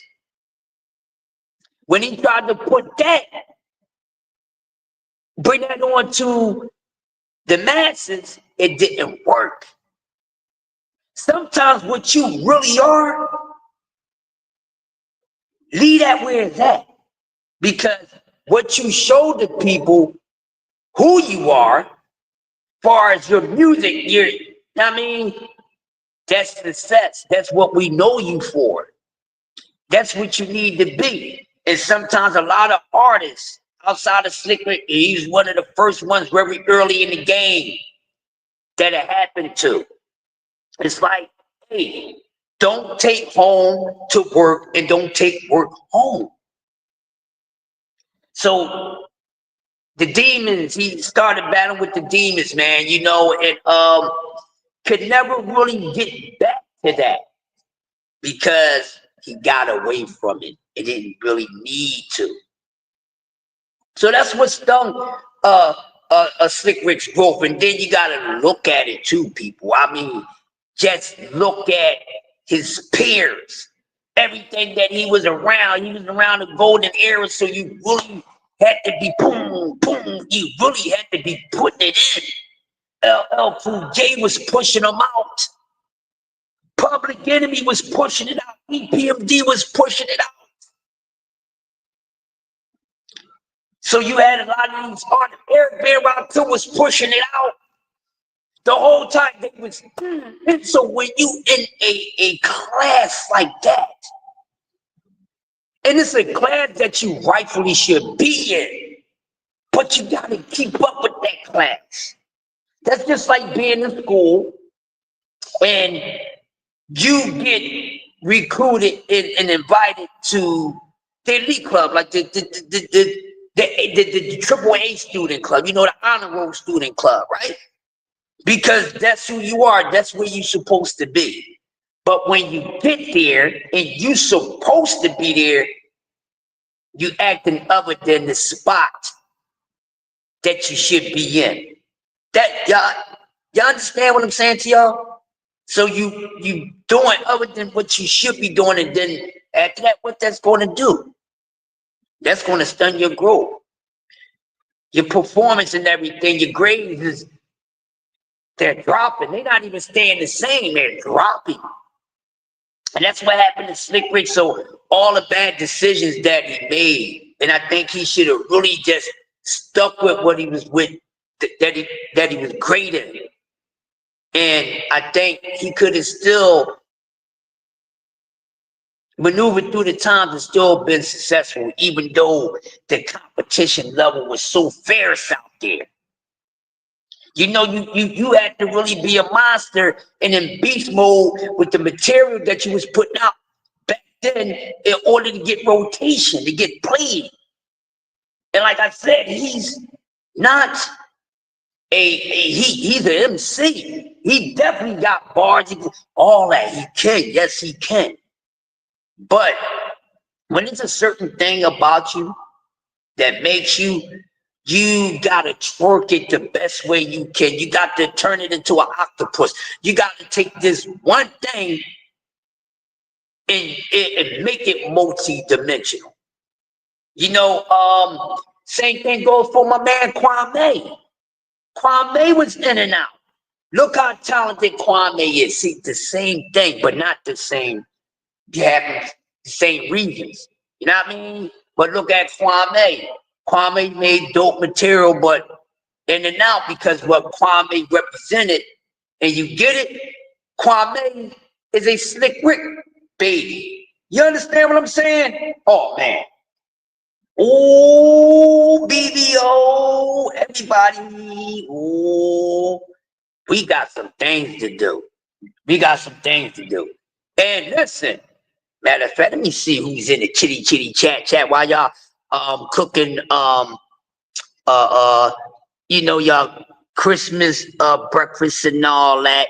when he tried to put that, bring that on to the masses, it didn't work. Sometimes what you really are, leave that where it's at. Because what you show the people who you are, far as your music, that's success. That's what we know you for. That's what you need to be. And sometimes a lot of artists outside of Slick Rick, he's one of the first ones very early in the game that it happened to. It's like, hey, don't take home to work and don't take work home. So the demons, he started battling with the demons, man, you know, and could never really get back to that because he got away from it. It didn't really need to. So that's what stung Slick Rick's growth. And then you gotta look at it too, people. I mean, just look at his peers. Everything that he was around the golden era, so you really had to be boom, boom. You really had to be putting it in. LL Cool J was pushing them out. Public Enemy was pushing it out. EPMD was pushing it out. So you had a lot of these artists. Eric Bear Rock too was pushing it out. The whole time they was. And so when you in a class like that, and it's a class that you rightfully should be in, but you gotta keep up with that class. That's just like being in school and you get recruited and invited to the elite club, like the AAA student club, you know, the honor roll student club, right? Because that's who you are. That's where you're supposed to be. But when you get there and you're supposed to be there, you acting other than the spot that you should be in. That y'all understand what I'm saying to y'all? So you doing other than what you should be doing, and then after that, what that's going to do? That's going to stun your growth, your performance, and everything. Your grades they're dropping. They're not even staying the same. They're dropping. And that's what happened to Slick Rick. So all the bad decisions that he made, and I think he should have really just stuck with what he was with, that he was great in. And I think he could have still maneuvered through the times and still been successful, even though the competition level was so fierce out there. You know, you had to really be a monster and in beast mode with the material that you was putting out back then in order to get rotation, to get played. And like I said, he's not he's an MC. He definitely got bars, all that. He can, yes, he can. But when it's a certain thing about you that makes you gotta twerk it the best way you can. You got to turn it into an octopus. You got to take this one thing and make it multi-dimensional. You know, Same thing goes for my man Kwame. Kwame was in and out. Look how talented Kwame is. See, the same thing, but not the same. You have the same reasons. You know what I mean? But look at Kwame. Kwame made dope material, but in and out because what Kwame represented, and you get it, Kwame is a Slick Rick baby. You understand what I'm saying? Oh, man. Oh, BBO, everybody. Oh, we got some things to do. We got some things to do. And listen, matter of fact, let me see who's in the chitty chat while y'all cooking you know, y'all Christmas breakfast and all that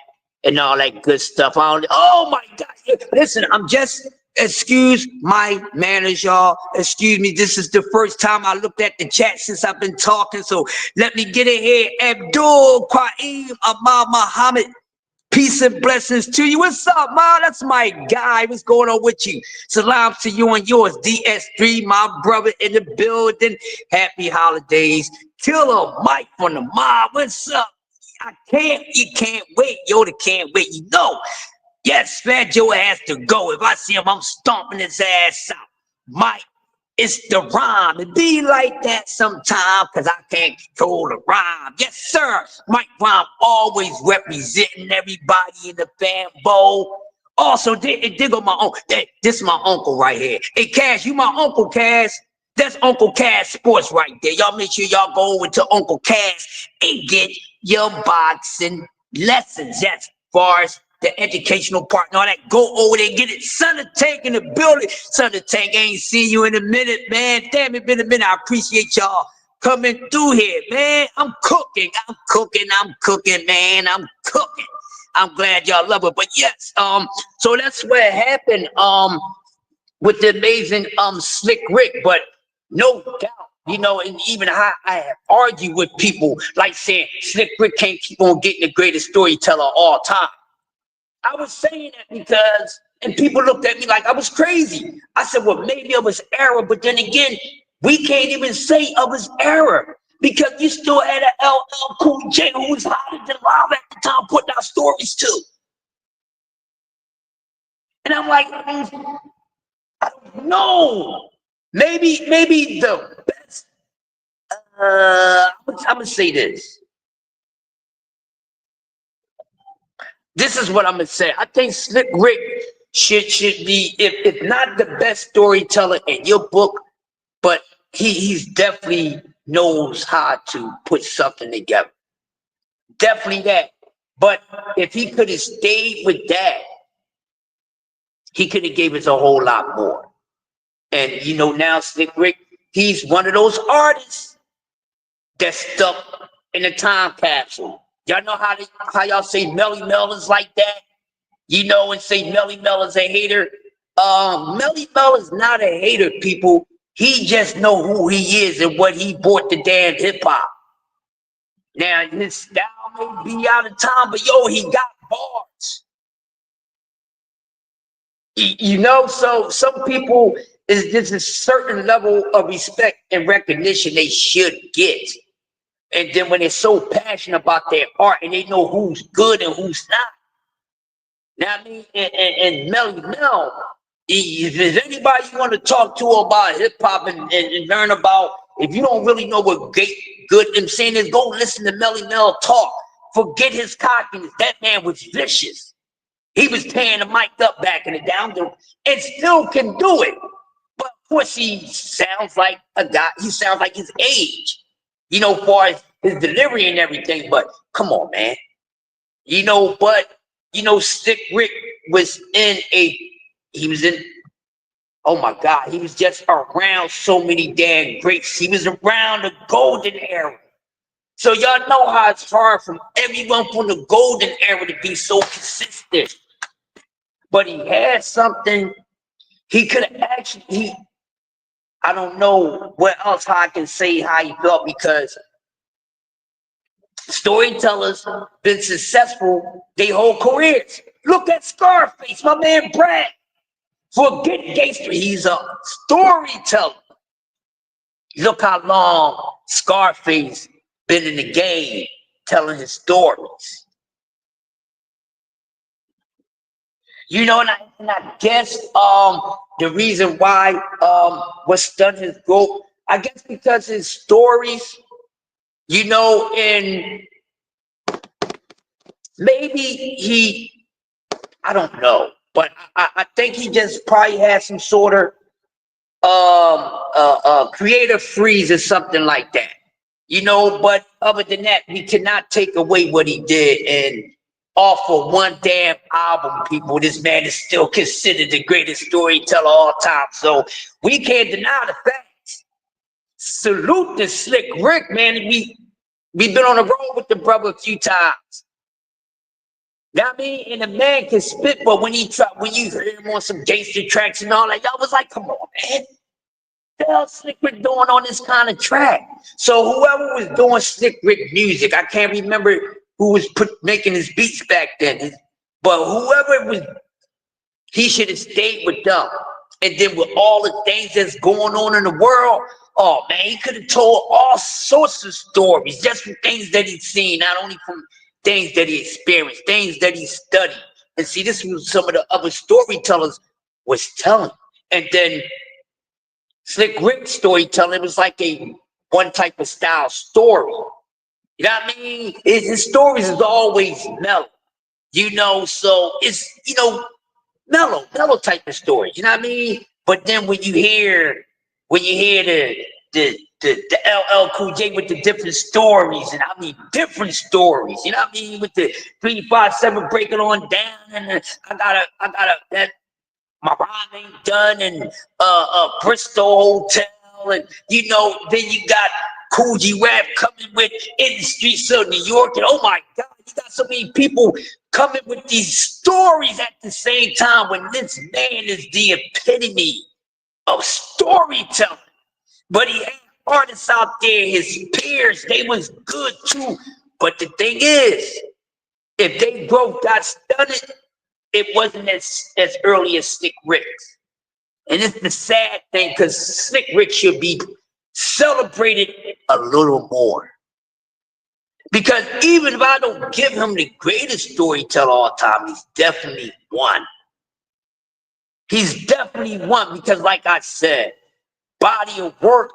good stuff. Oh my God. Listen, I'm just, excuse my manners, y'all. Excuse me. This is the first time I looked at the chat since I've been talking. So let me get it here. Abdul Qaim Ahmad Muhammad. Peace and blessings to you. What's up, Ma? That's my guy. What's going on with you? Salams to you and yours. DS3, my brother in the building. Happy holidays. Killer Mike from the mob. What's up? You can't wait. Yoda can't wait. You know. Yes, Fat Joe has to go. If I see him, I'm stomping his ass out. Mike, it's the rhyme. It be like that sometimes because I can't control the rhyme. Yes, sir. Mike Rhyme always representing everybody in the fanbowl. Also, dig on my own. This is my uncle right here. Hey, Cash, you my uncle, Cash. That's Uncle Cash Sports right there. Y'all make sure y'all go over to Uncle Cash and get your boxing lessons. That's as far as the educational part and all that. Go over there and get it. Son of Tank in the building. Son of Tank, ain't seen you in a minute, man. Damn, it been a minute. I appreciate y'all coming through here, man. I'm cooking, man. I'm cooking. I'm glad y'all love it. But yes, so that's what happened with the amazing Slick Rick. But no doubt, you know, and even I have argued with people like saying Slick Rick can't keep on getting the greatest storyteller of all time. I was saying that because, and people looked at me like I was crazy. I said, well, maybe of his era, but then again, we can't even say of his era because you still had an LL Cool J who was hotter than lava at the time putting out stories too. And I'm like, I don't know. Maybe the best. I'm gonna say this. This is what I'm gonna say. I think Slick Rick should be, if not the best storyteller in your book, but he's definitely knows how to put something together. Definitely that. But if he could have stayed with that, he could have gave us a whole lot more. And you know, now Slick Rick, he's one of those artists that's stuck in a time capsule. Y'all know how y'all say Melly Mel is like that? You know, and say Melly Mel is a hater. Melly Mel is not a hater, people. He just know who he is and what he brought to damn hip hop. Now, his style may be out of time, but yo, he got bars. You know, so some people, there's a certain level of respect and recognition they should get. And then when they're so passionate about their art and they know who's good and who's not. Now, I mean, and Melly Mel, if there's anybody you want to talk to about hip hop and learn about, if you don't really know what good I'm saying is, go listen to Melly Mel talk. Forget his cockiness. That man was vicious. He was tearing the mic up back in the down and still can do it. But of course, he sounds like a guy, he sounds like his age. You know, as far as his delivery and everything, but come on, man. You know, but, you know, Slick Rick was oh my God, he was just around so many damn greats. He was around the golden era. So y'all know how it's hard from everyone from the golden era to be so consistent. But he had something, he could have actually, I don't know what else how I can say how he felt, because storytellers been successful their whole careers. Look at Scarface, my man Brad. Forget gangster, he's a storyteller. Look how long Scarface been in the game telling his stories. You know, and I guess the reason why what stunned his growth, I guess because his stories, you know, and maybe I don't know, but I think he just probably had some sort of creative freeze or something like that. You know, but other than that, we cannot take away what he did. And off of one damn album, people, this man is still considered the greatest storyteller of all time. So we can't deny the facts. Salute to Slick Rick, man. We've been on the road with the brother a few times. You know what I mean? And the man can spit, but when you hear him on some gangster tracks and all that, y'all was like, come on, man. The hell Slick Rick doing on this kind of track? So whoever was doing Slick Rick music, I can't remember who was making his beats back then, but whoever it was, he should have stayed with them. And then with all the things that's going on in the world, oh man, he could have told all sorts of stories just from things that he'd seen, not only from things that he experienced, things that he studied. And see, this was some of the other storytellers was telling. And then Slick Rick's storytelling was like a one type of style story. You know what I mean? His stories is always mellow, you know, so it's, you know, mellow type of story, you know what I mean? But then when you hear the LL Cool J with the different stories, and I mean different stories, you know what I mean? With the 357 breaking on down, and I gotta that my rhyme ain't done, and Bristol Hotel, and you know, then you got Cool G Rap coming with In the Streets of New York, and oh my God, you got so many people coming with these stories at the same time when this man is the epitome of storytelling. But he had artists out there, his peers, they was good too. But the thing is, if they both got studied, it wasn't as early as Slick Rick's. And it's the sad thing, because Slick Rick should be celebrated a little more. Because even if I don't give him the greatest storyteller of all time, he's definitely one. He's definitely one, because like I said, body of work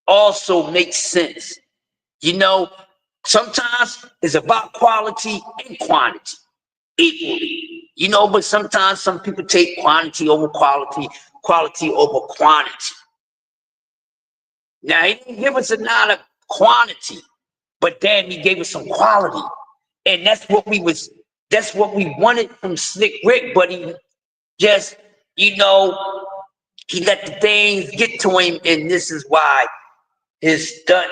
also makes sense. You know, sometimes it's about quality and quantity equally, you know, but sometimes some people take quantity over quality, quality over quantity. Now, he didn't give us a lot of quantity, but then he gave us some quality. And that's what we wanted from Slick Rick, but he just, you know, he let the things get to him, and this is why his stunt,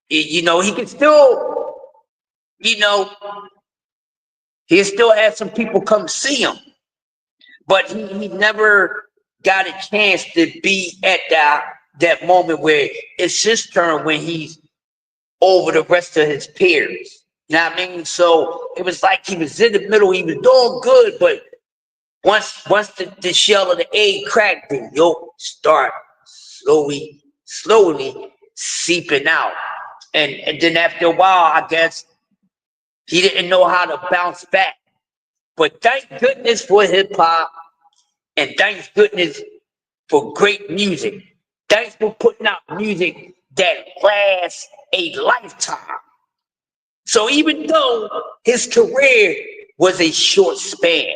you know, he can still, you know, he still had some people come see him, but he never got a chance to be at that moment where it's his turn, when he's over the rest of his peers. You know what I mean? So it was like he was in the middle, he was doing good, but once the shell of the egg cracked, the yolk start slowly seeping out. And then after a while, I guess he didn't know how to bounce back. But thank goodness for hip hop, and thank goodness for great music. Thanks for putting out music that lasts a lifetime. So even though his career was a short span,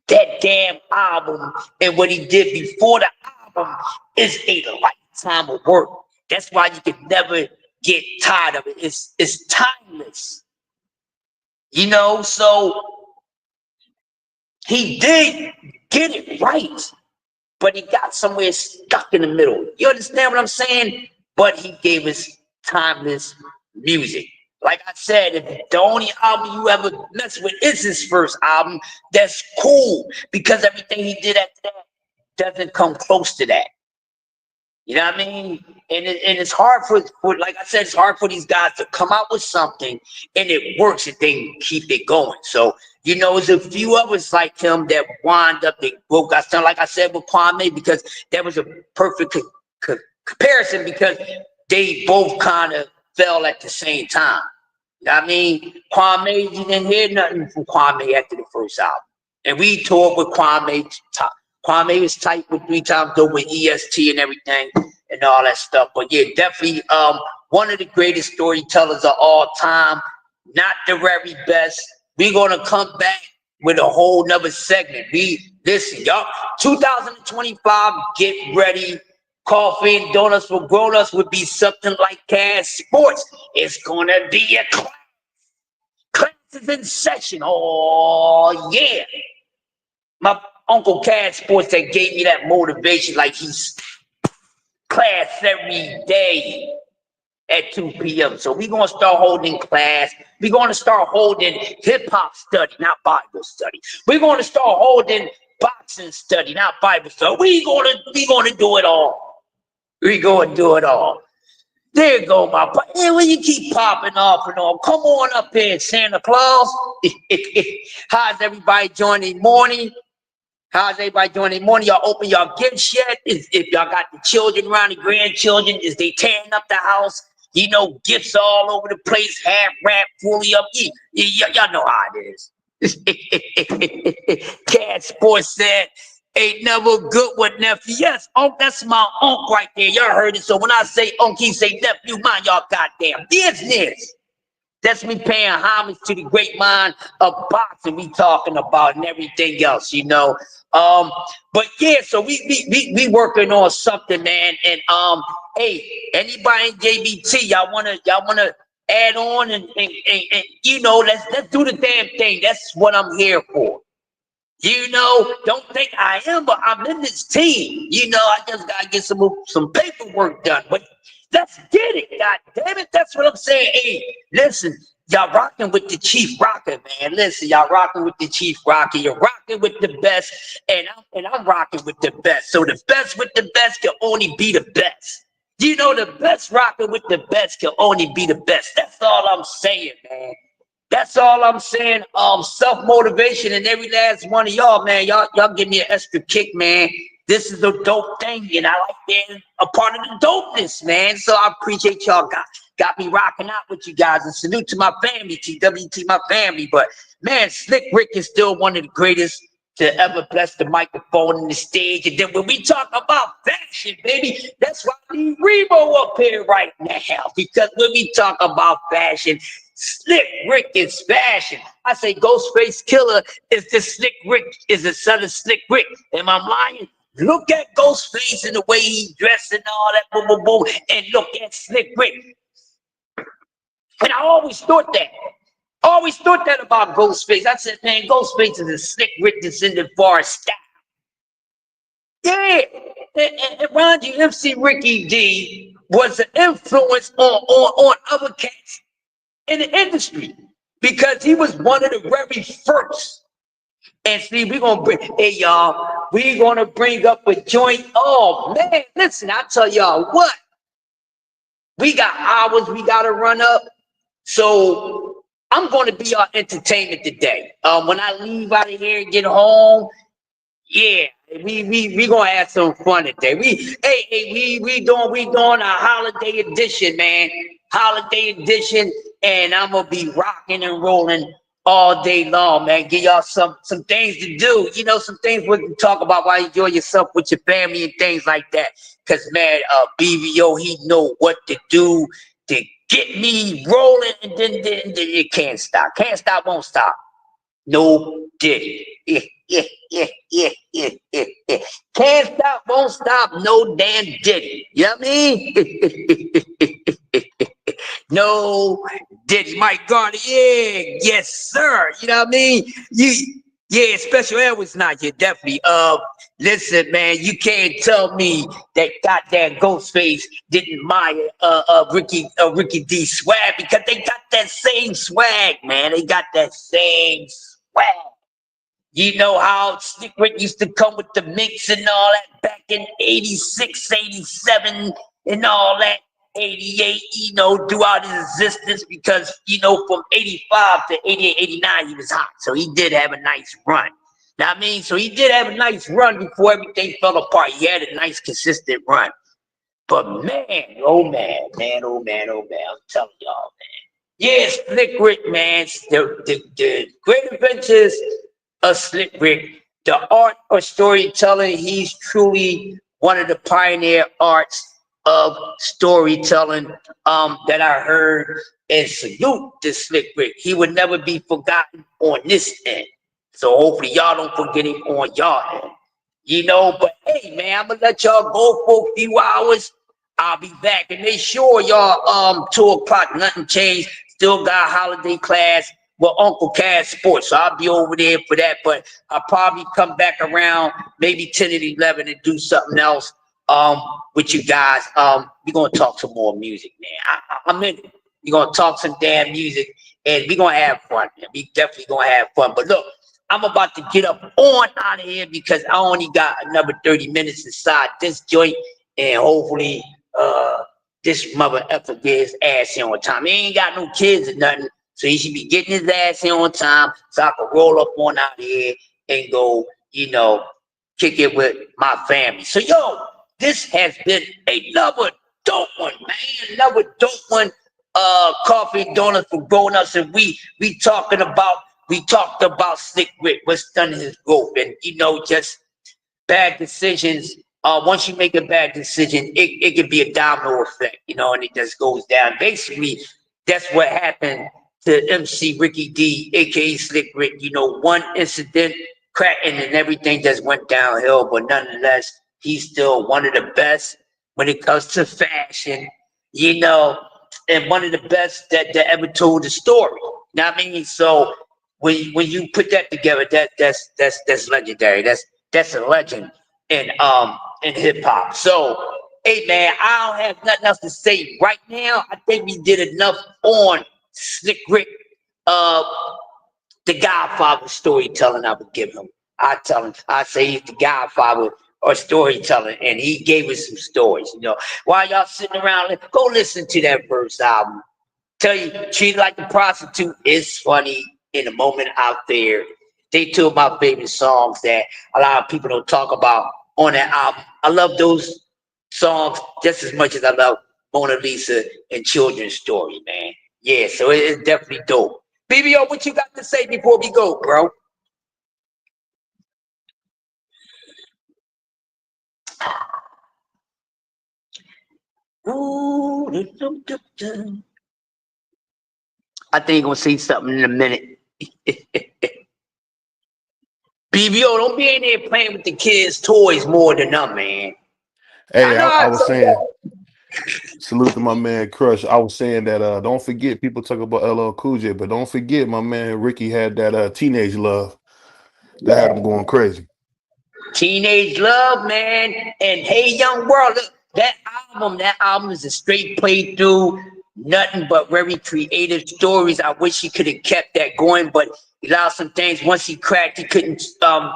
that damn album and what he did before the album is a lifetime of work. That's why you can never get tired of it. It's timeless. You know, so he did get it right, but he got somewhere stuck in the middle. You understand what I'm saying? But he gave us timeless music. Like I said, if the only album you ever mess with is his first album, that's cool, because everything he did after that doesn't come close to that. You know what I mean? And it's hard for, like I said, it's hard for these guys to come out with something and it works and they keep it going. So, you know, there's a few others like him that wind up, they broke out, like I said with Kwame, because that was a perfect comparison because they both kind of fell at the same time. I mean, Kwame, you didn't hear nothing from Kwame after the first album. And we toured with Kwame. Kwame was tight with 3 Times Over with EST and everything and all that stuff. But yeah, definitely one of the greatest storytellers of all time. Not the very best. We're gonna come back with a whole nother segment. Listen, y'all, 2025, get ready. Coffee and Donuts for Grown-Ups would be something like Cash Sports. It's gonna be a class. Class is in session. Oh yeah. My Uncle Cash Sports that gave me that motivation, like he's class every day at 2 p.m. So we're gonna start holding class. We're gonna start holding hip-hop study, not Bible study. We're gonna start holding boxing study, not Bible study. We're gonna do it all. We're gonna do it all. There you go, my boy. Hey, when you keep popping off and on, come on up here, Santa Claus. How's everybody joining morning? How's everybody doing their morning? Y'all open y'all gifts yet? If y'all got the children around, the grandchildren, is they tearing up the house? You know, gifts all over the place, half wrapped, fully up. Y'all know how it is. Cat Sports said, ain't never good with nephew. Yes, that's my uncle right there. Y'all heard it. So when I say uncle, he say nephew, mind y'all goddamn business. That's me paying homage to the great mind of boxing we talking about and everything else, you know. But yeah, so we working on something, man. And hey, anybody in JBT, y'all wanna add on and you know, let's do the damn thing. That's what I'm here for. You know, don't think I am, but I'm in this team. You know, I just gotta get some paperwork done. But let's get it, god damn it. That's what I'm saying. Hey, listen, y'all rocking with the Chief Rocker, man. Listen, y'all rocking with the Chief Rocker. You're rocking with the best, and I'm rocking with the best. So the best with the best can only be the best. You know, the best rocking with the best can only be the best. That's all I'm saying, man. That's all I'm saying. Self-motivation and every last one of y'all, man. Y'all give me an extra kick, man. This is a dope thing, and I like being a part of the dopeness, man. So I appreciate y'all got me rocking out with you guys. And salute to my family, TWT, my family. But man, Slick Rick is still one of the greatest to ever bless the microphone and the stage. And then when we talk about fashion, baby, that's why I need Remo up here right now. Because when we talk about fashion, Slick Rick is fashion. I say Ghostface Killer is the Slick Rick, is the son of Slick Rick. Am I lying? Look at Ghostface and the way he dressed and all that, boom, boom, boom, and look at Slick Rick. And I always thought that. About Ghostface. I said, man, Ghostface is a Slick Rick descendant for style. Yeah. And Ron G. MC Ricky D was an influence on other cats in the industry because he was one of the very first. And see, we're gonna bring, hey y'all, we're gonna bring up a joint. Oh man, listen, I tell y'all what, we got hours we gotta run up. So I'm gonna be our entertainment today. When I leave out of here and get home, yeah, we gonna have some fun today. We doing a holiday edition, man. Holiday edition, and I'm gonna be rocking and rolling all day long, man. Give y'all some things to do. You know, some things we can talk about while you enjoy yourself with your family and things like that. Cause man, BVO, he know what to do to get me rolling, and then it can't stop. Can't stop, won't stop. No Diddy. Can't stop, won't stop, no damn Diddy. You know what I mean? No Diddy. Mike Garner, yeah, yes, sir. You know what I mean? Yeah, Special Ed was not here, definitely. Listen, man, you can't tell me that goddamn Ghostface didn't admire Ricky D swag, because they got that same swag, man. They got that same swag. You know how Slick Rick used to come with the mix and all that back in 86, 87 and all that, 88, you know, throughout his existence, because, you know, from 85 to 88, 89, he was hot. So he did have a nice run. Now, I mean, so he did have a nice run before everything fell apart. He had a nice, consistent run. But man, oh man, I'm telling y'all, man. Yeah, Slick Rick, man. The Great Adventures of Slick Rick, the art of storytelling. He's truly one of the pioneer arts of storytelling that I heard. And salute to Slick Rick. He would never be forgotten on this end. So hopefully y'all don't forget him on y'all end. You know, but hey man, I'm gonna let y'all go for a few hours. I'll be back and make sure y'all 2 o'clock, nothing changed. Still got holiday class with Uncle Cass Sports. So I'll be over there for that. But I'll probably come back around maybe 10 and 11 and do something else with you guys. We're gonna talk some more music, man. I'm in it. We're gonna talk some damn music and we're gonna have fun, man. We definitely gonna have fun. But look, I'm about to get up on out of here because I only got another 30 minutes inside this joint, and hopefully this mother effer get his ass here on time. He ain't got no kids or nothing, so he should be getting his ass here on time so I can roll up on out of here and go, you know, kick it with my family. So yo, this has been another dope one, man. Another dope one. Coffee and donuts for grown-ups, and we talked about Slick Rick, what's done his growth, and you know, just bad decisions. Once you make a bad decision, it can be a domino effect, you know, and it just goes down. Basically, that's what happened to MC Ricky D, aka Slick Rick. You know, one incident, cracking, and everything just went downhill. But nonetheless, he's still one of the best when it comes to fashion, you know, and one of the best that ever told the story. You know what I mean? So when you put that together, that's legendary. That's a legend in hip hop. So hey man, I don't have nothing else to say right now. I think we did enough on Slick Rick, the Godfather storytelling. I would give him. I say he's the Godfather or storytelling, and he gave us some stories. You know, while y'all sitting around, go listen to that first album. Tell you, Treat Like a Prostitute is funny in the moment out there. They two of my favorite songs that a lot of people don't talk about on that album. I love those songs just as much as I love Mona Lisa and Children's Story, man. Yeah, so it's definitely dope. BBO, what you got to say before we go, bro? Ooh, I think you're gonna say something in a minute. BBO, don't be in there playing with the kids' toys more than them, man. Hey, I was saying, salute to my man Crush. I was saying that don't forget, people talk about LL Cool J, but don't forget my man Ricky had that Teenage Love that had him going crazy. Teenage Love, man, and Hey Young World. Look, that album is a straight play through, nothing but very creative stories. I wish he could have kept that going, but he lost some things. Once he cracked, he couldn't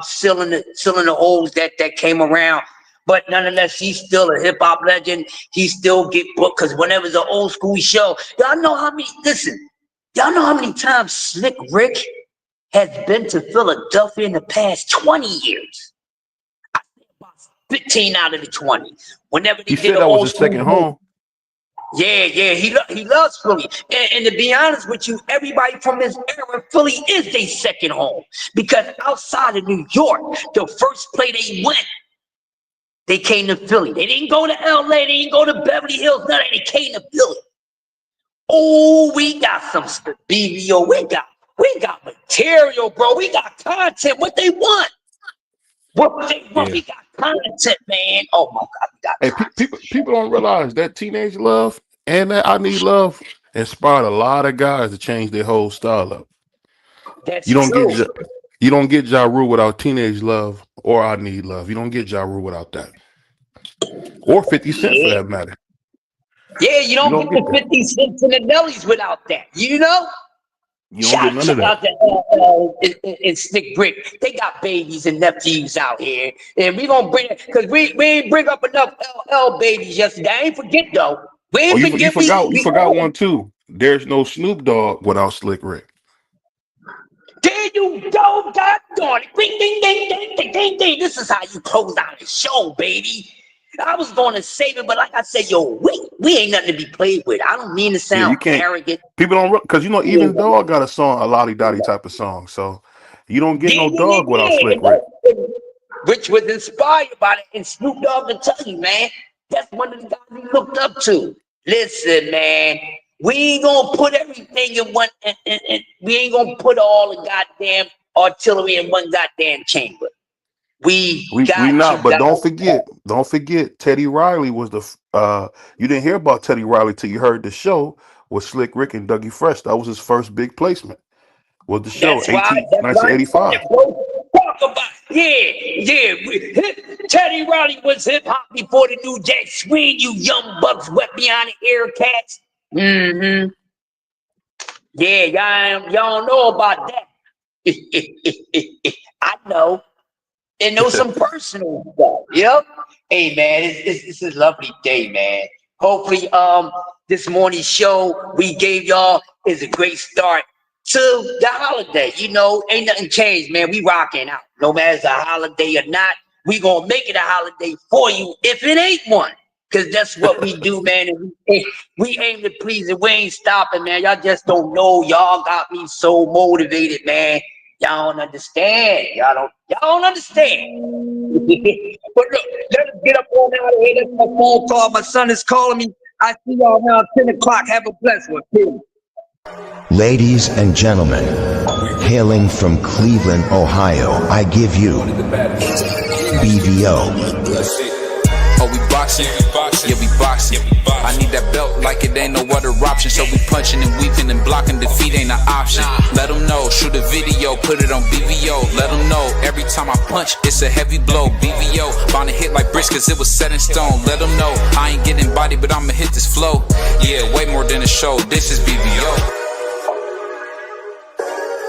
seal in the holes that came around. But nonetheless, he's still a hip hop legend. He still get booked because whenever it's an old school show, y'all know how many times Slick Rick has been to Philadelphia in the past 20 years. 15 out of the 20. Whenever they said that was his second home. Yeah, he loves Philly. And to be honest with you, everybody from his era, Philly is their second home. Because outside of New York, the first place they went, they came to Philly. They didn't go to LA, they didn't go to Beverly Hills, nothing. They came to Philly. Oh, we got some BBO. We got material, bro. We got content. What they want. What they want, we got content, man. Oh my God, we got content. People don't realize that Teenage Love and that I Need Love inspired a lot of guys to change their whole style up. That's true. You don't get Ja Rule without Teenage Love or I Need Love. You don't get Ja Rule without that. Or 50 Cent for that matter. Yeah, you don't get the 50 Cents and the Nellies without that. You know? You don't get none of that. Out to and Slick Rick. They got babies and nephews out here. And we gonna bring it because we ain't bring up enough LL babies yesterday. I ain't forget though. We ain't forget. You forgot one too. There's no Snoop Dogg without Slick Rick. There you go, God darn it. Ding, ding, ding, ding, ding, ding, ding. This is how you close out a show, baby. I was going to save it, but like I said, yo, we ain't nothing to be played with. I don't mean to sound you can't. arrogant. People don't, because you know, even Dog got a song, a Lottie Dottie type of song. So you don't get no Dog without Slick Rick. Rich was inspired by it, and Snoop Dogg can tell you, man, that's one of the guys he looked up to. Listen, man, we ain't gonna put everything in one, and we ain't gonna put all the goddamn artillery in one goddamn chamber. We not, but don't forget, Teddy Riley was the you didn't hear about Teddy Riley till you heard the show with Slick Rick and Dougie Fresh. That was his first big placement. Was the show 1985. Talk about Teddy Riley was hip hop before the New Jack Swing. You young bucks wet behind the ear cats. Mm-hmm. Yeah, y'all know about that. I know. And know some personal stuff. Yep. Hey man, it's a lovely day, man. Hopefully, this morning's show we gave y'all is a great start to the holiday. You know, ain't nothing changed, man. We rocking out. No matter it's a holiday or not, we gonna make it a holiday for you if it ain't one. Cause that's what we do, man. And we aim to please and we ain't stopping, man. Y'all just don't know. Y'all got me so motivated, man. Y'all don't understand. Y'all don't understand. But look, let us get up on out of here. That's my phone call. My son is calling me. I see y'all around 10 o'clock. Have a blessed one. Peace. Ladies and gentlemen, hailing from Cleveland, Ohio, I give you BVO. Oh, we boxing? Yeah, we boxing. I need that belt like it ain't no other option. So we punching and weaving and blocking. Defeat ain't an option. Let them know. Shoot a video, put it on BVO. Let them know. Every time I punch, it's a heavy blow. BVO, bound to hit like bricks cause it was set in stone. Let them know. I ain't getting body, but I'ma hit this flow. Yeah, way more than a show. This is BVO.